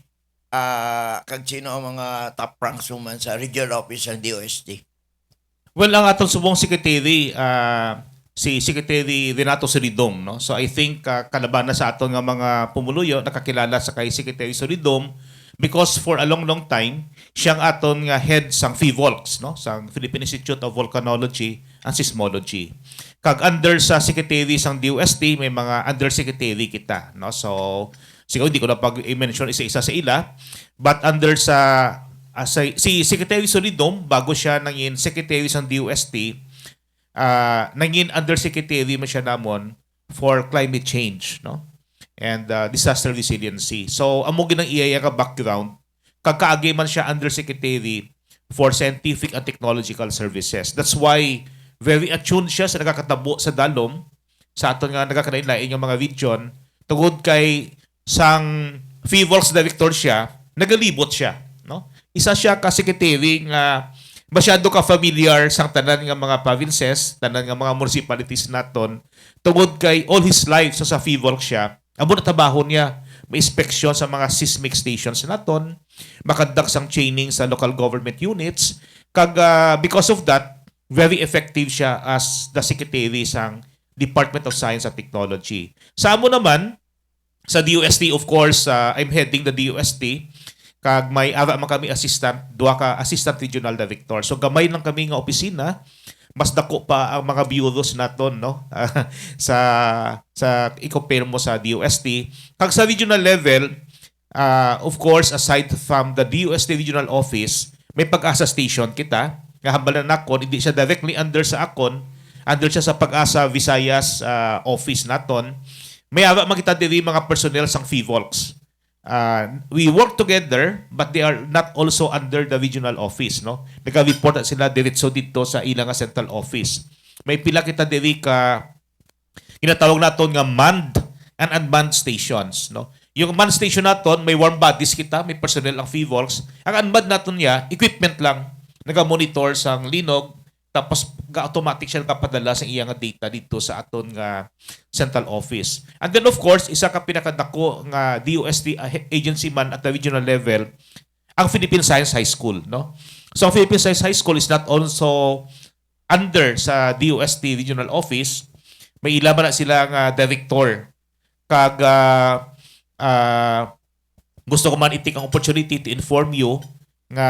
kag sino ang mga top ranks mo man sa regional office ng DOST? Well, ang atong subong secretary, si Secretary Renato Solidom, no? So I think kalaban na sa aton nga mga pumuluyo nakakilala sa kay Secretary Solidom because for a long time siyang aton nga head sang PHIVOLCS, no? Sang Philippine Institute of Volcanology and Seismology. Kag under sa secretary sang DOST may mga undersecretary kita, no? So siguro hindi ko na pag-mention isa-isa sa ila, but under sa si Secretary Solidom bago siya nangin secretary sang DOST, nangin undersecretary man siya namon for climate change, no? And disaster resiliency. So amo ginang iya ka background, kagkaagi man siya undersecretary for scientific and technological services. That's why very attuned siya sa nagakatabo sa dalom sa aton nga nagakalain-lain yung mga region tungod kay sang PHIVOLCS director siya, nagalibot siya, no? Isa siya ka secretary nga masyado ka familiar sang tanan nga mga provinces, tanan nga mga municipalities naton tungod kay all his life sa PHIVOLCS siya. Amo na trabaho niya, may inspeksyon sa mga seismic stations naton, makadak sang training sa local government units, kag because of that, very effective siya as the secretary sang Department of Science and Technology. Sa amo naman, sa DOST, of course, I'm heading the DOST, kag may ara man kami assistant, duha ka assistant regional director. So gamay lang kami nga opisina, mas dako pa ang mga bureaus naton, no? sa i-compare mo sa DOST. Kag sa regional level, of course, aside from the DOST regional office, may Pag-asa station kita. Nga hambalan nakon, hindi siya directly under sa akon, under siya sa Pag-asa Visayas office naton. May ara man kita diri mga personnel sang PHIVOLCS. We work together but they are not also under the regional office, no? Nag-report na sila diretso dito sa ilang central office. May pila kita diri ka kinatawag naton nga manned and unmanned stations, no? Yung manned station naton may warm bodies kita, may personnel ang PHIVOLCS. Ang unmanned naton niya equipment lang, naga-monitor sang linog, tapos automatic siya nakapadala sa iyang data dito sa aton nga central office. And then of course, isa ka pinakadako nga DOST agency man at the regional level, ang Philippine Science High School, no? So ang Philippine Science High School is not also under sa DOST regional office. May ilaban na sila nga director. Kag gusto ko man itik ang opportunity to inform you nga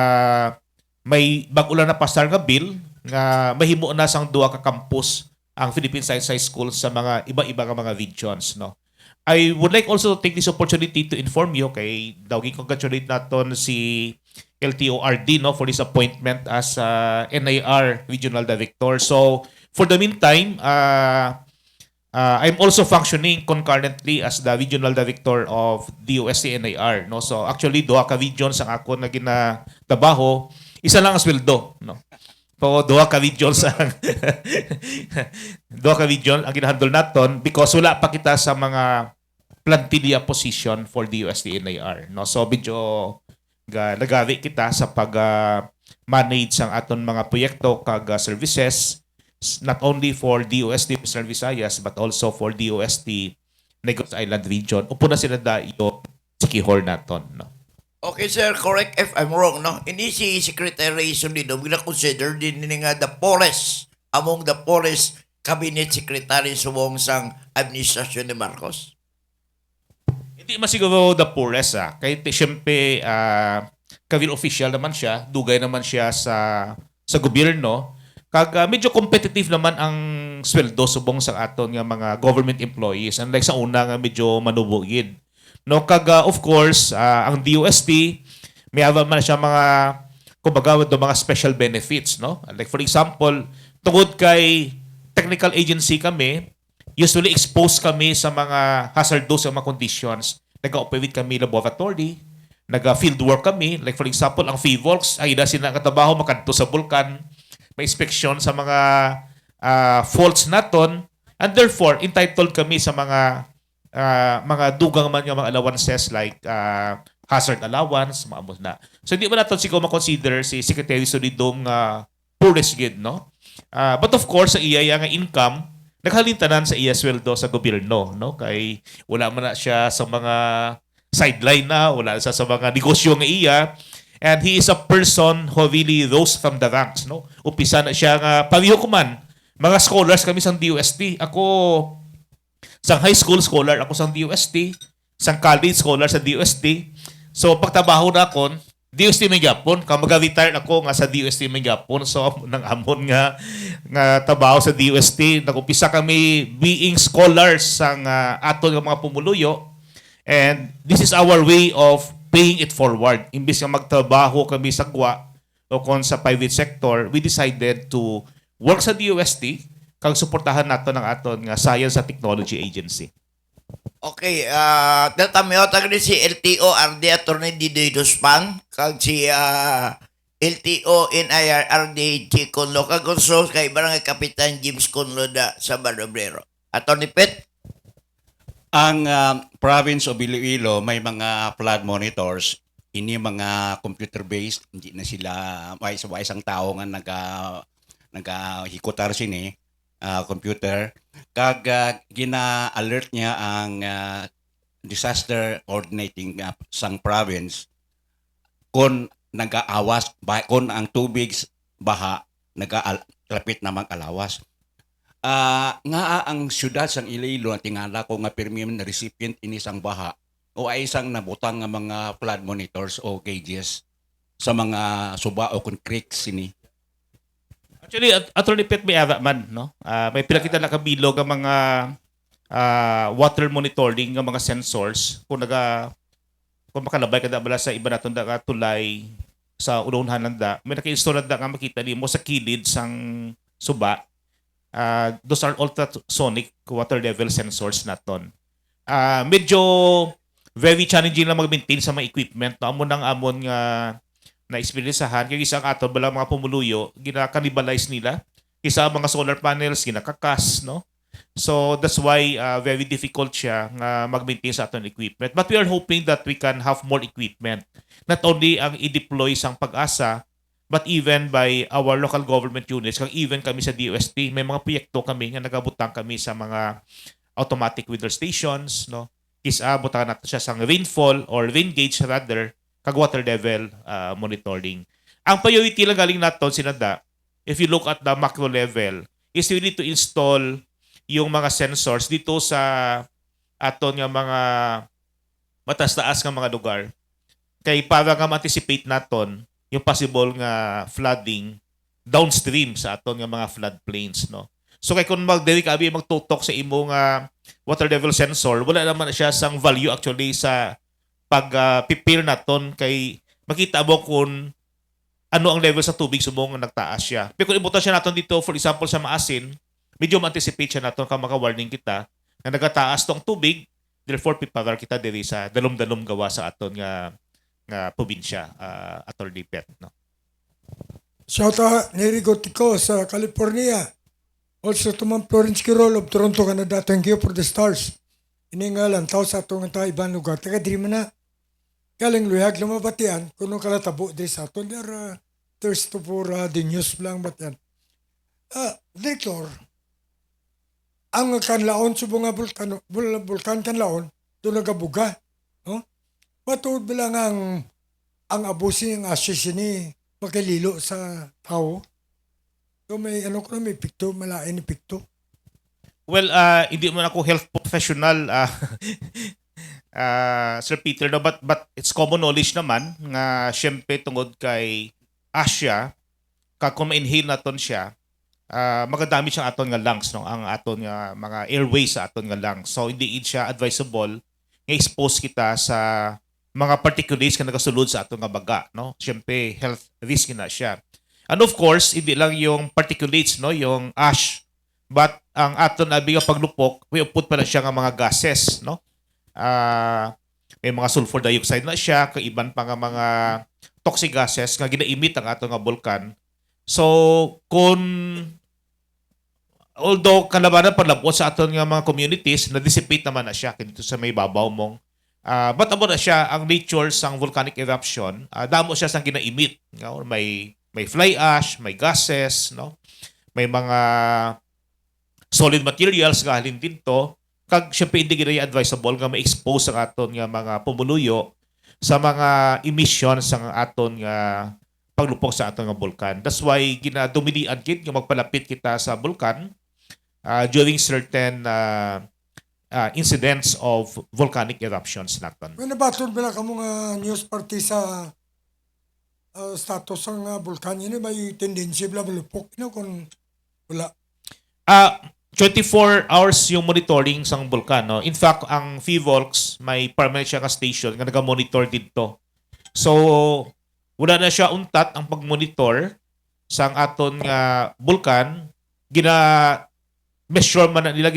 may bag-ulan na pasar nga bill nga mahimo na sang duha ka campus ang Philippine Science High School sa mga iba-iba nga mga regions, no? I would like also to take this opportunity to inform you kay dawgi congratulate naton si LTORD, no, for this appointment as NIR Regional Director. So for the meantime, I'm also functioning concurrently as the Regional Director of DOST NIR, no? So actually duha ka regions ang ako na ginatrabaho, isa lang ang sweldo, no? So, duha ka regions ang duha ka region ang ginahandle naton because wala pa kita sa mga plantilla position for DOST NIR, no? So medyo nagari kita sa pag manage ang aton mga proyekto kag services not only for DOST Western Visayas but also for DOST Negros Island region. Upo na sila dayo sikihor naton, no? Okay, sir. Correct if I'm wrong, no? Ini si Secretary Solidom, gina-consider din nga the poorest among the poorest cabinet secretary subong sang administrasyon ni Marcos. Hindi man siguro the poorest, Kaya siyempre, civil official naman siya, dugay naman siya sa gobyerno. medyo competitive naman ang sweldo subong sa aton nga mga government employees, unlike sa una nga medyo manubugid. No, of course, ang DOST may man siya mga kumbaga do mga special benefits, no? Like for example, tungod kay technical agency kami, usually exposed kami sa mga hazardous mga conditions. Nag-operate kami laboratory, nag-field work kami. Like for example, ang FIVOLCS ay na sila katabaho makadto sa bulkan, may inspection sa mga faults naton, and therefore entitled kami sa mga dugang man nga mga allowances like hazard allowance, mga amos na. So hindi ba natin siguro ma-consider si Secretary Solidong poorest gid, no? But of course, sa iya nga income, naghalintanan sa iya sweldo sa gobyerno, no? Kay wala man na siya sa mga sideline na, wala siya sa mga negosyo nga iya. And he is a person who really rose from the ranks, no? Umpisa na siya nga, pareho ko man, mga scholars kami sa DOST. Ako, sang high school scholar ako sa DOST, sang college scholar sa DOST. So pagtrabaho na ako, DOST may gapon, kung mag-retire ako nga sa DOST may gapon. So nang amon nga trabaho sa DOST, nag-umpisa kami being scholars sang aton nga mga pumuluyo. And this is our way of paying it forward. Imbis nga magtrabaho kami sa GWA o kung sa private sector, we decided to work sa DOST kag suportahan nato ng aton nga Science and Technology Agency. Okay, tatamiyo tagad si LTO RD Attorney Didoy Dospan kag si LTO NIR RD Chico Conlo kag also kay Barangay Kapitan James Conlo da sa Barobrero. Attorney Pet. Ang province of Iloilo may mga flood monitors, ini mga computer-based, hindi na sila may isang tao nga nagahikutar sini computer. Kag gina-alert niya ang disaster coordinating sang province kung nag-aawas, kung ang tubig baha, nag-alapit na mag-alawas. Nga ang syudad sang Iloilo tingala ko nga pirmi na recipient ini sang baha o ay isang nabutang nga mga flood monitors o gauges sa mga suba o kun creeks ini. Actually, Attorney Pet may ara man, no? May pinakita na kabilog ang mga water monitoring ng mga sensors kung makalabay ka bala sa iba naton da tulay sa ununhan nanda. May naka-install na nga makita nimo sa kilid sang suba. Those are ultrasonic water level sensors naton. Medyo very challenging lang mag-maintain sa mga equipment. No? Amon nga na-experiencehan. Kaya isang aton bala mga pumuluyo, gina-cannibalize nila. Isa mga solar panels, ginakakas. No? So that's why very difficult siya nga mag-maintain sa aton equipment. But we are hoping that we can have more equipment. Not only ang i-deploy sang pag-asa, but even by our local government units, kung even kami sa DOST, may mga proyekto kami nga nagabutang kami sa mga automatic weather stations, no? Kisa butang natin siya sang rainfall or rain gauge rather, kag water level monitoring. Ang priority lang galing naton sinada, if you look at the macro level, is we need to install yung mga sensors dito sa aton nga mga mataas-taas nga mga lugar. Kay para nga ma-anticipate naton yung possible nga flooding downstream sa aton nga mga floodplains, no. So kay kung magdiri ka abi magtutok sa imo nga water level sensor, wala naman siya sang value actually sa pag prepare naton kay makita mo kung ano ang level sa tubig subong nagtaas siya. Pero kung ibutan siya naton dito for example sa maasin, medyo ma-anticipate siya naton kung maka-warning kita na nagataas tong tubig, therefore prepare kita diri sa dalom-dalom gawa sa aton nga probinsya, Attorney Pet, no? Shout out ni Rigotico sa California. Also to Ma'am Florence Quirol of Toronto, Canada. Thank you for the stars. Iningalan, tao sa atong nga ibang lugar. Taga di man na. Galing luyag lumabatian, kuno kalatabo di sa aton. Thirst for the news lang batian. Director, ang kanlaon subong nga bulkan kanlaon, doon nagabuga. No? Matuod bilang ang abusin ng asis ni makililo sa tao. So may may pikto, malain ni pikto. Well, hindi man ako health professional, Sir Peter, no? But it's common knowledge naman nga syempre tungod kay Asya, kung ma-inhale naton siya, magadamage ang aton nga lungs, no, ang aton nga mga airways sa aton nga lungs. So hindi siya advisable nga expose kita sa mga particulates nga nagasulod sa aton nga baga, no. Syempre health risk na siya. And of course, hindi lang yung particulates, no, yung ash, but ang aton abi nga paglupok, may upod pala siya nga mga gases, no. May mga sulfur dioxide na siya, kaiban pa nga mga toxic gases nga gina-emit ang aton nga bulkan. So, although kalabanan palabot sa aton nga mga communities, na-dissipate naman na siya dito sa may babaw mong. But amo na siya, ang nature sang volcanic eruption, damo siya sang gina-emit. No? May fly ash, may gases, no? May mga solid materials nga halin dito. Kag syempre hindi gina advisable nga ma-expose ang aton nga mga pumuluyo sa mga emissions sang aton nga paglupok sa aton nga bulkan. That's why ginadumilian kit nga magpalapit kita sa bulkan during certain incidents of volcanic eruptions naton. May nabatod ba na ka mga news party sa status ng bulkan yun, may tendency bla malupok kung wala. 24 hours yung monitoring sang bulkan, no? In fact, ang FIVOLCS may permanent siya ka station nga naga-monitor dito. So, wala na siya untat ang pag-monitor sang aton nga bulkan. Measure man na nila,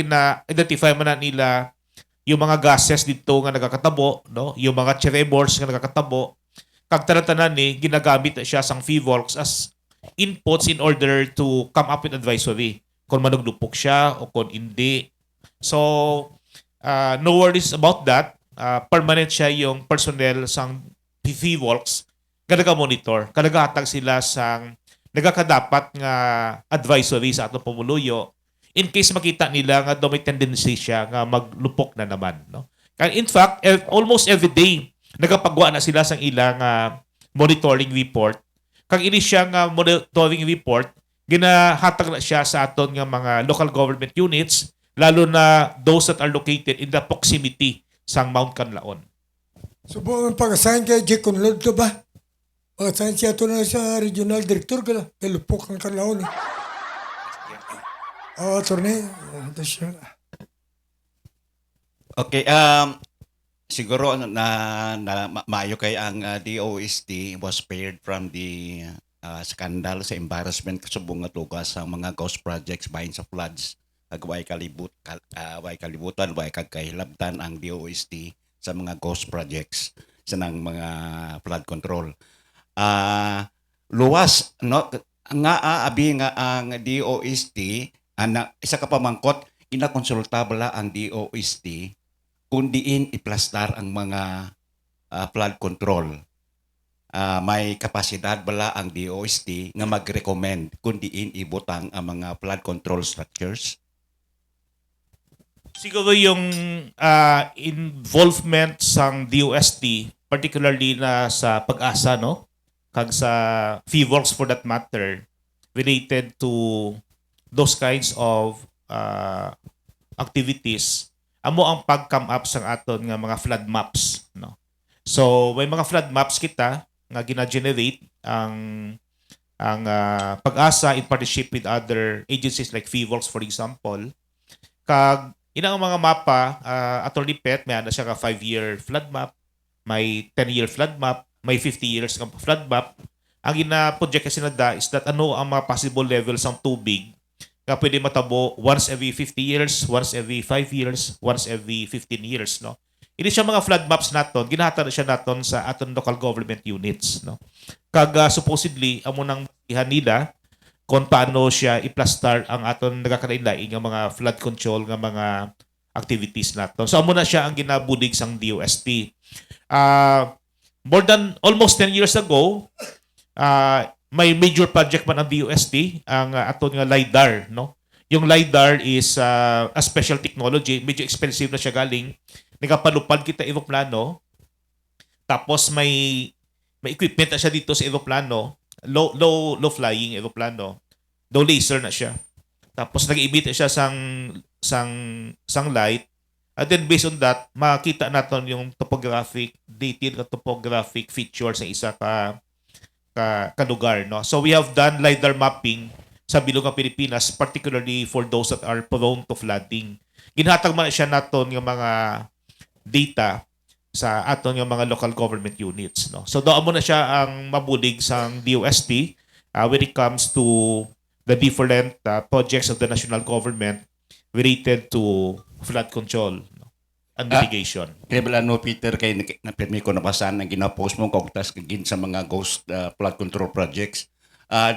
identify man na nila yung mga gases dito nga nagakatabo, no? Yung mga tremors nga nagakatabo. Kag tanan-tanan ni ginagamit na siya sang FIVOLCS as inputs in order to come up with advisory kung manuglupok siya o kung hindi. So, no worries about that. Permanent siya yung personnel sang FIVOLCS nga naga-monitor. Kanagahatag sila sang nagakadapat nga advisory sa atong pumuluyo in case makita nila nga daw may tendency siya nga maglupok na naman. No? In fact, almost every day, nagapagawa na sila sang ilang monitoring report. Kag ini siya nga monitoring report, ginahatag na siya sa aton nga mga local government units, lalo na those that are located in the proximity sang Mount Canlaon. So, buong pag-assign kay J. Conlord ka ba? Pag-assign siya ito na sa regional director ka na. Lupok ang Canlaon. Attorney. Okay, siguro maayo kay ang DOST was spared from the skandal sa embarrassment kasubong nga tugas sa mga ghost projects bahin sa floods. Way kalibutan, way kagkahilabtan ang DOST sa mga ghost projects sa ng mga flood control. Luwas no nga abi nga ang DOST isa ka pamangkot inakonsultabla ang DOST kung diin iplastar ang mga flood control. May kapasidad bala ang DOST nga mag-recommend kung diin ibutang ang mga flood control structures? Siguro yung involvement sang DOST, particularly na sa pag-asa, no? Kag sa FIVOLCS for that matter, related to those kinds of activities, amo ang pag-come up sang aton nga mga flood maps, no? So, may mga flood maps kita nga gina-generate ang pag-asa in partnership with other agencies like FIVOLCS, for example. Kag inang mga mapa, Attorney Pet, may ana siya ka 5-year flood map, may 10-year flood map, may 50 years nga flood map. Ang gina-project kasi nada is that ano ang mga possible levels ng tubig nga pwede matabo once every 50 years, once every 5 years, once every 15 years, no? Ini siya mga flood maps naton, ginahata na siya naton sa aton local government units, no? Kag supposedly amo nang ihan nila kung paano siya iplastar ang aton nagakalain-lain nga mga flood control nga mga activities naton. So amo na siya ang ginabulig sang DOST. More than almost 10 years ago, may major project man ang DOST, ang aton nga LiDAR, no? Yung LiDAR is a special technology, medyo expensive na siya galing. Nagapalupad kita eroplano. Tapos may equipment na siya dito sa eroplano, low flying eroplano. Low laser na siya. Tapos nag-emit siya sang light. And then based on that, makita natin yung detailed topographic features ng isa ka lugar, no? So we have done LiDAR mapping sa bilog ng Pilipinas, particularly for those that are prone to flooding. Ginhatag man siya naton yung mga data sa aton yung mga local government units. No? So doon mo na siya ang mabulig sa DOST when it comes to the different projects of the national government related to flood control, no? And mitigation. Kaya bala no, Peter, kay napirmi ko nabasahan ang ginapost mo kogtas kagin sa mga ghost flood control projects.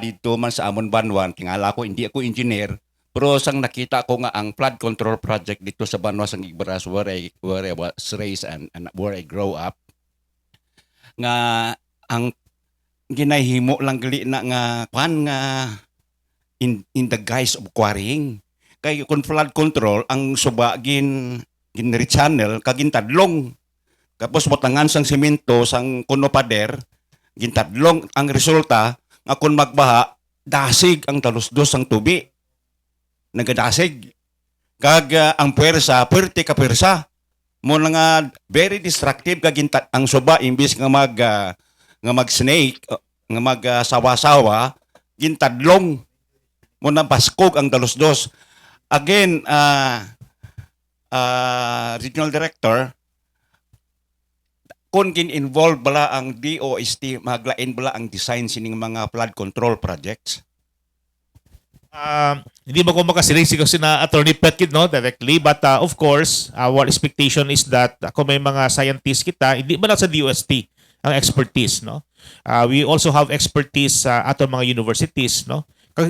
Dito man sa Amon Banwan, tingala ko, hindi ako engineer, pero sang nakita ko nga ang flood control project dito sa Banwa sang Igbaras where I was raised and where I grow up, nga ang ginahimo lang gali na nga kwan nga in the guise of quarrying. Kay kung flood control, ang suba channel kagintadlong. Tapos motangan sang semento sang kuno pader, gintadlong ang resulta nga kung magbaha, dasig ang talusdos sang tubi. Nagadasig. Kag ang puwersa, puwerte ka puwersa. Mo nga very destructive kagintad ang suba imbis nga mag-snake, nga mag-sawa-sawa, gintadlong. Mo na baskog ang talusdos. Again, Regional Director, kung kin-involve bala ang DOST, maglain bala ang design sining mga flood control projects? Hindi ba ko makasiling kasi na Attorney Petkid, no, directly, but of course, our expectation is that kung may mga scientists kita, hindi ba lang sa DOST ang expertise, no? We also have expertise sa atong mga universities, no?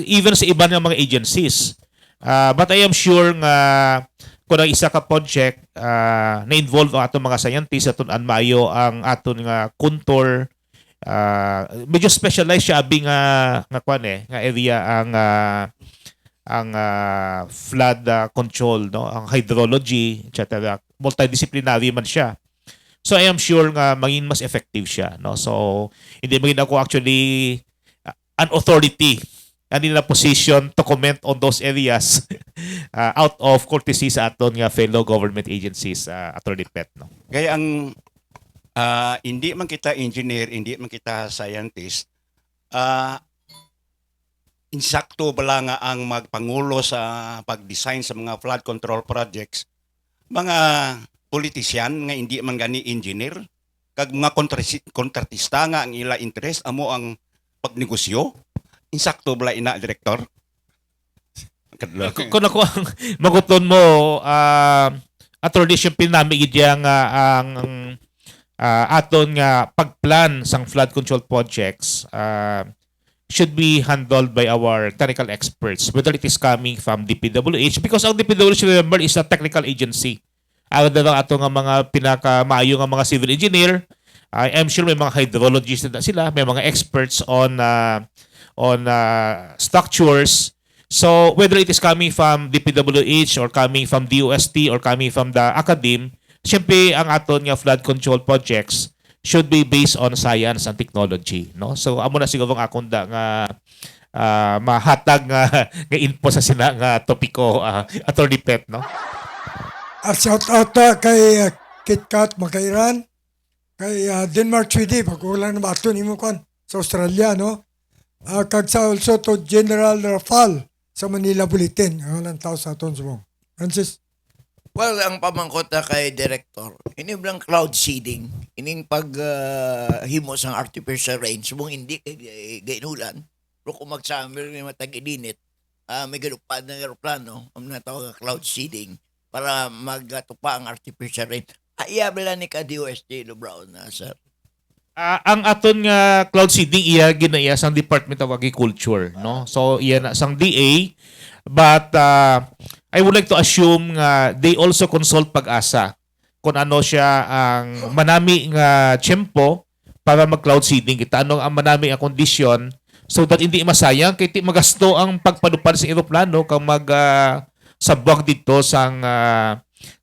Even sa iba ng mga agencies. But I am sure nga kung ang isa ka project na-involve ang atong mga scientists aton maayo ang aton nga kuntor, medyo specialized siya abi nga kwan nga area ang flood control, no, ang hydrology, etc. Multidisciplinary man siya. So I am sure nga maging mas effective siya, no. So hindi maging ako actually an authority and in a position to comment on those areas out of courtesy sa aton nga fellow government agencies, Attorney Pet, no. Kaya ang hindi man kita engineer, hindi man kita scientist, insakto bala nga ang magpangulo sa pag-design sa mga flood control projects, mga politisyan nga hindi man gani engineer, kag mga kontratista nga ang ila interest, amo ang pagnegosyo. Insakto bala ina, Director? Kung ako ang maguton mo, Attorney, siyempre namin ang aton nga pagplan sang flood control projects should be handled by our technical experts, whether it is coming from DPWH, because ang DPWH, remember, is a technical agency. Awad na lang ato nga mga pinakamaayo nga mga civil engineer. I'm sure may mga hydrologists na sila, may mga experts on structures. So whether it is coming from DPWH or coming from DOST or coming from the academe, siyempre ang aton nga flood control projects should be based on science and technology, no? So amo na siguro ang akong da nga mahatag nga info sa sina nga topiko, Attorney Pet, no? Shout out kay KitKat Makairan, kay Denmark Swede, pag-ulan na bato ni mo kan sa Australia, no? Kag sa also to General Rafal sa Manila Bulletin, ang tao sa aton subong. Francis? Well, ang pamangkot na kay Director, ini blang cloud seeding, ining paghimo sang artificial rain, subong hindi kay gainulan, pero kung mag-summer may matag-init, may galupad ng aeroplano, ang natawag cloud seeding, para magtupa ang artificial rain. Iyabala ni ka DOST, Brown, sir. Ang aton nga cloud seeding iya ginaya sang Department of Agriculture, no? So iya na sang DA, but I would like to assume nga they also consult Pag-asa kung ano siya ang manami nga tiyempo para mag-cloud seeding. Kita ano ang manami nga kondisyon so that hindi masayang kay ti magasto ang pagpadupad sa eroplano kang sabwag dito sang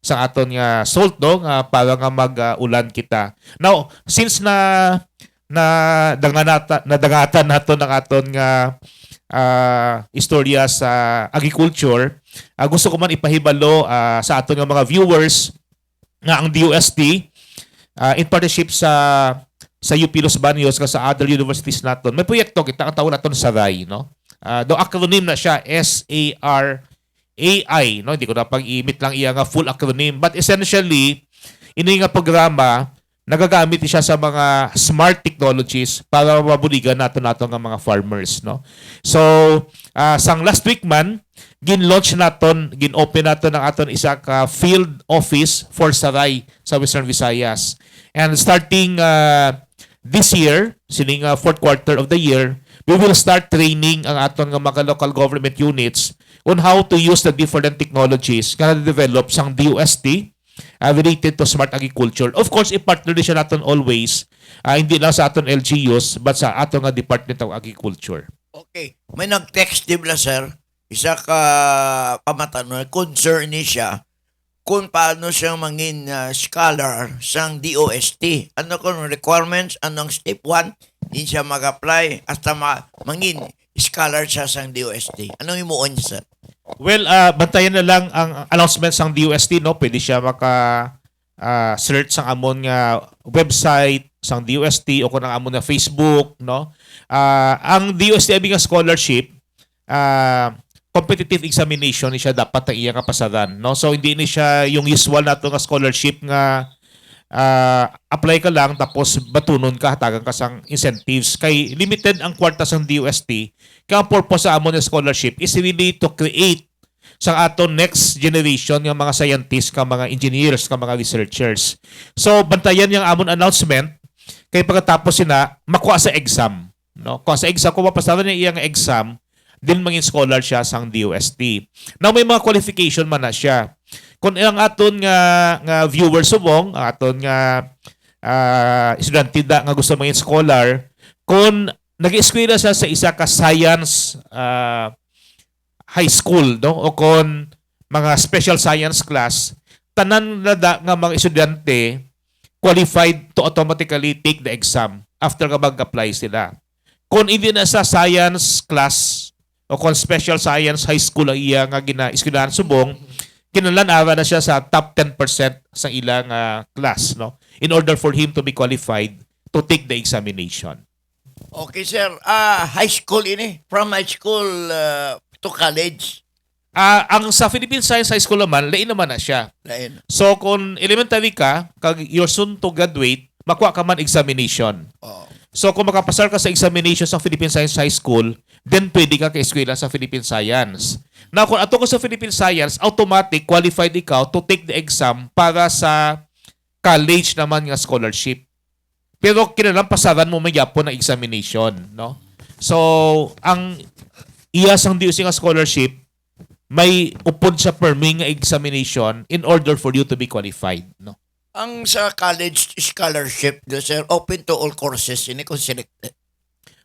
aton nga salt, no, nga para nga mag-ulan kita. Now, since nadangatan nato ng aton nga istorya sa agriculture, gusto ko man ipahibalo sa aton nga mga viewers nga ang DOST in partnership sa UP Los Baños nga sa other universities naton, may proyekto kita ang tawag naton Saray, no? do acronym na siya, SARAI, no? Hindi ko na pag-imit lang iya nga full acronym, but essentially ini nga programa nagagamit siya sa mga smart technologies para mabuligan nato nga mga farmers, no? So sang last week man gin-launch naton, gin-open naton ang aton isa ka field office for Saray sa Western Visayas. And starting this year, sining fourth quarter of the year, we will start training ang aton nga mga local government units on how to use the different technologies nga na-develop sang DOST related to smart agriculture. Of course, i-partner din siya natin always, hindi lang sa aton LGUs, but sa aton nga Department of Agriculture. Okay. May nag-text din sir. Isa ka pamatanong, concern ni siya kung paano siya mangin scholar sang DOST. Ano kung requirements, anong step 1, hindi siya mag-apply hasta mangin scholar siya sang DOST. Anong imuon niya, sir? Well, bantayan na lang ang announcement sang DOST, no? Pwede siya search sang amon nga website sang DOST o kung ang amon nga Facebook, no? Ang DOST ay nga scholarship, competitive examination ni siya dapat ang iya nga pasaran, no? So hindi ni siya yung usual nato nga scholarship nga apply ka lang tapos batunon ka hatagan ka sang incentives. Kay limited ang kwarta sang DOST. Kaya ang purpose sa amon nga scholarship is really to create sa aton next generation ng mga scientists, ka mga engineers, ka mga researchers. So bantayan yung amon announcement kay pagkatapos sina makuha sa exam, no? Kuha sa exam, kung mapasaran niya iyang exam, din mangin scholar siya sang DOST. Now may mga qualification man na siya. Kung ang aton nga viewers subong, ang aton nga estudyante nga gusto mangin scholar, kung nag-eskwela siya sa isa ka science high school, no? O kung mga special science class, tanan na nga mga estudyante qualified to automatically take the exam after ka mag-apply sila. Kung hindi na sa science class o kung special science high school ang iya nga gina-eskwelahan subong, kinalanawa na siya sa top 10% sa ilang class, no? In order for him to be qualified to take the examination. Okay, sir. High school ini. From high school to college. Ang sa Philippine Science High School naman, lain naman na siya. Lain. So kung elementary ka, kag you're soon to graduate, makuha ka man examination. Oh. So kung makapasar ka sa examination sa Philippine Science High School, then pwede ka ka-eskwela sa Philippine Science. Now kung ato ka sa Philippine Science, automatic qualified ikaw to take the exam para sa college naman nga scholarship. Pero kinalampasaran mo magyapon ng examination, no? So ang iyas ang DOST nga scholarship, may upod sa perming nga examination in order for you to be qualified, no? Ang sa college scholarship, sir, open to all courses ini kung selected.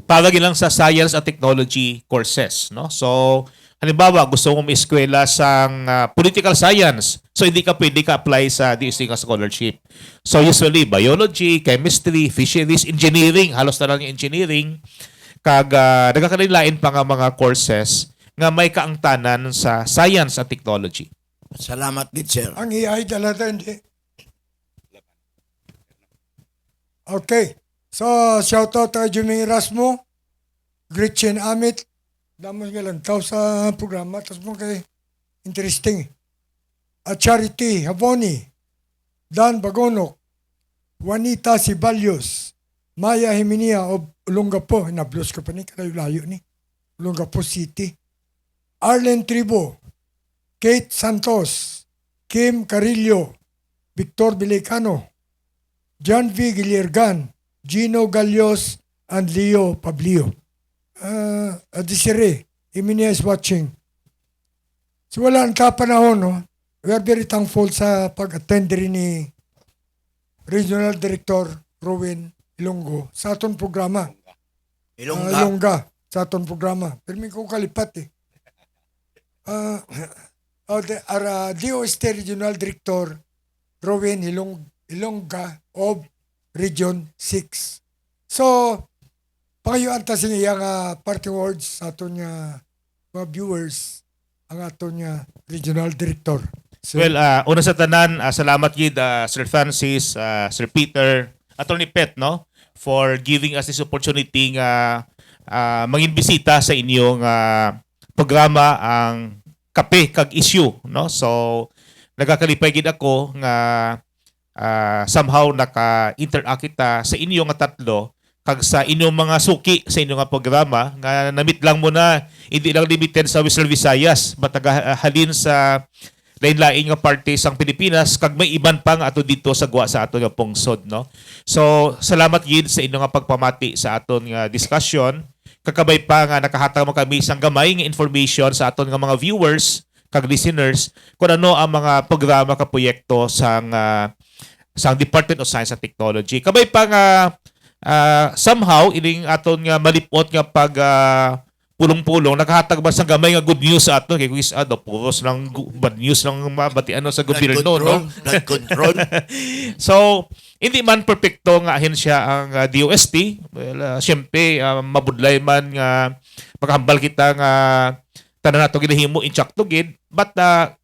Para lang sa science at technology courses, no? So, halimbawa, gusto mong eskwela sang political science. So, hindi ka pwede ka-apply sa DOST nga scholarship. So, usually, biology, chemistry, fisheries, engineering, halos na lang yung engineering, kag nagkakalilain pa nga mga courses nga may kaangtanan sa science at technology. Salamat din, sir. Ang AI talaga hindi. Okay. So, shoutout kay Jimmy Erasmo, Gretchen Amit, damos nga lang tao sa programa, tapos mo kay interesting. At Charity Haboni, Dan Bagonok, Juanita Sibalios, Maya Himinia of Olongapo, nablos ka pa ni, kalayo-layo ni, Olongapo City, Arlen Tribo, Kate Santos, Kim Carillo, Victor Bilecano, John V. Giliergan, Gino Galios, and Leo Pablio. Desiree, Emilia is watching. So wala ang kapanahon, no? We are very thankful sa pag-attend rin ni Regional Director Rowen Ilonggo sa aton programa. Ilongga sa aton programa. Pero may ko kalipat eh. DOST Regional Director Rowen Ilongga of Region 6. So, pangayuan ta siya nga parting words sa aton nga mga viewers ang aton nga Regional Director. So, Well, una sa tanan, salamat gid Sir Francis, Sir Peter, Attorney Pet, no, for giving us this opportunity nga manginbisita sa inyong programa ang Kape kag Isyu, no? So nagakalipay gid ako nga somehow naka-interact kita sa inyo nga tatlo kag sa inyong mga suki sa inyong nga programa nga namit lang mo na hindi lang limited sa Western Visayas but halin sa lain-lain nga parte sang Pilipinas kag may iban pa nga ato dito sa guwa sa aton nga pungsod, no? So salamat gid sa inyong nga pagpamati sa aton nga discussion. Kakabay pa nga nakahatag mo kami isang gamay nga information sa aton nga mga viewers kag listeners kung ano ang mga programa ka proyekto sang Department of Science and Technology. Kabay pa nga somehow ining aton nga malipot nga pag pulong-pulong nakahatag ba sang gamay nga good news sa aton kay quiz puros lang bad news lang mabatian sa gobyerno, no? Blood control. So, hindi man perfecto nga ahensya ang DOST. Well, siyempre, mabudlay man nga maghambal kita nga tanan nato ginahimo in to gid. But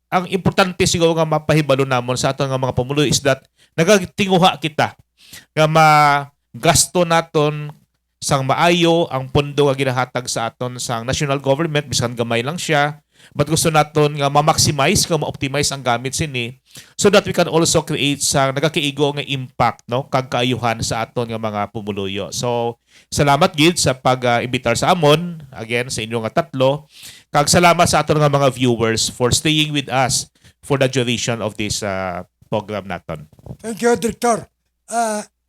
ang importante siguro nga mapahibalo namon sa aton nga mga pumulo is that nagatinguha kita nga magasto naton sang maayo ang pondo nga ginahatag sa aton sang national government bisan gamay lang siya. But gusto naton nga ma-maximize, nga ma-optimize ang gamit sini so that we can also create sang nagakaigo nga impact, no, kag kaayuhan sa aton nga mga pumuluyo. So salamat gid sa pag-imbitar sa amon again sa inyo nga tatlo. Kag salamat sa aton nga mga viewers for staying with us for the duration of this program naton. Thank you, Director.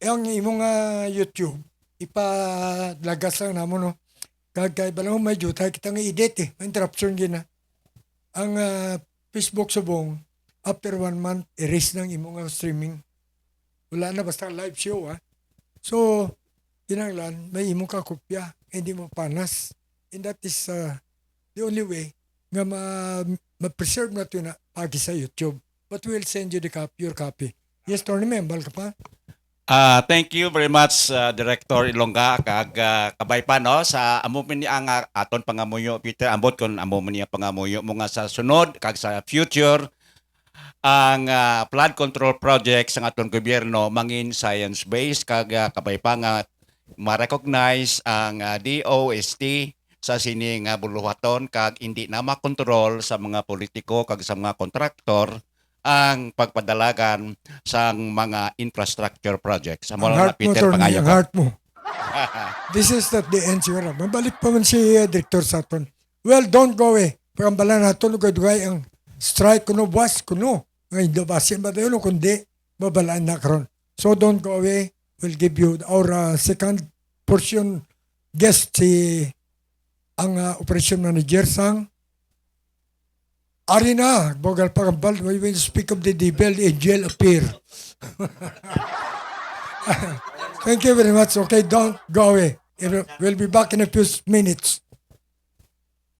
Yung imong YouTube, ipalagas lang namo, no? Kagkay ba lang may jutay kita nga edit interruption gina. Ang Facebook subong, after 1 month, erase ng imong streaming. Wala na, basta live show, So, kinanglan, may imong kakopya, hindi mo panas. And that is the only way nga ma-preserve natin na pagi sa YouTube. But we'll send you your copy. Yes, Tony, may ambal ka pa? Thank you very much, Director Ilongga, kag kabay pa, no, sa amo man ang aton pangamuyo, Peter, ambot kon amo man niya pangamuyo mo nga sa sunod kag sa future ang flood control project sa aton gobyerno mangin science-based kag kabay pa nga ma-recognize ang DOST sa sining buluhaton kag hindi na makontrol sa mga politiko kag sa mga kontraktor ang pagpadalagan sa mga infrastructure projects. Sa Ang mga heart mo, Peter Tony, Pangayo ang ko. heart mo. This is not the end siguro. Mabalik pa man si Director Saton. Well, don't go away. Pagambala nato, lugay-lugay ang strike kuno, buwas kuno. Ngayon, dabasin ba tayo, kundi babalaan na karon. So don't go away. We'll give you our second portion guest si ang operation manager sang Arina, bogal pagambal, when you speak of the devil, the angel appear. Thank you very much. Okay, don't go away. We'll be back in a few minutes.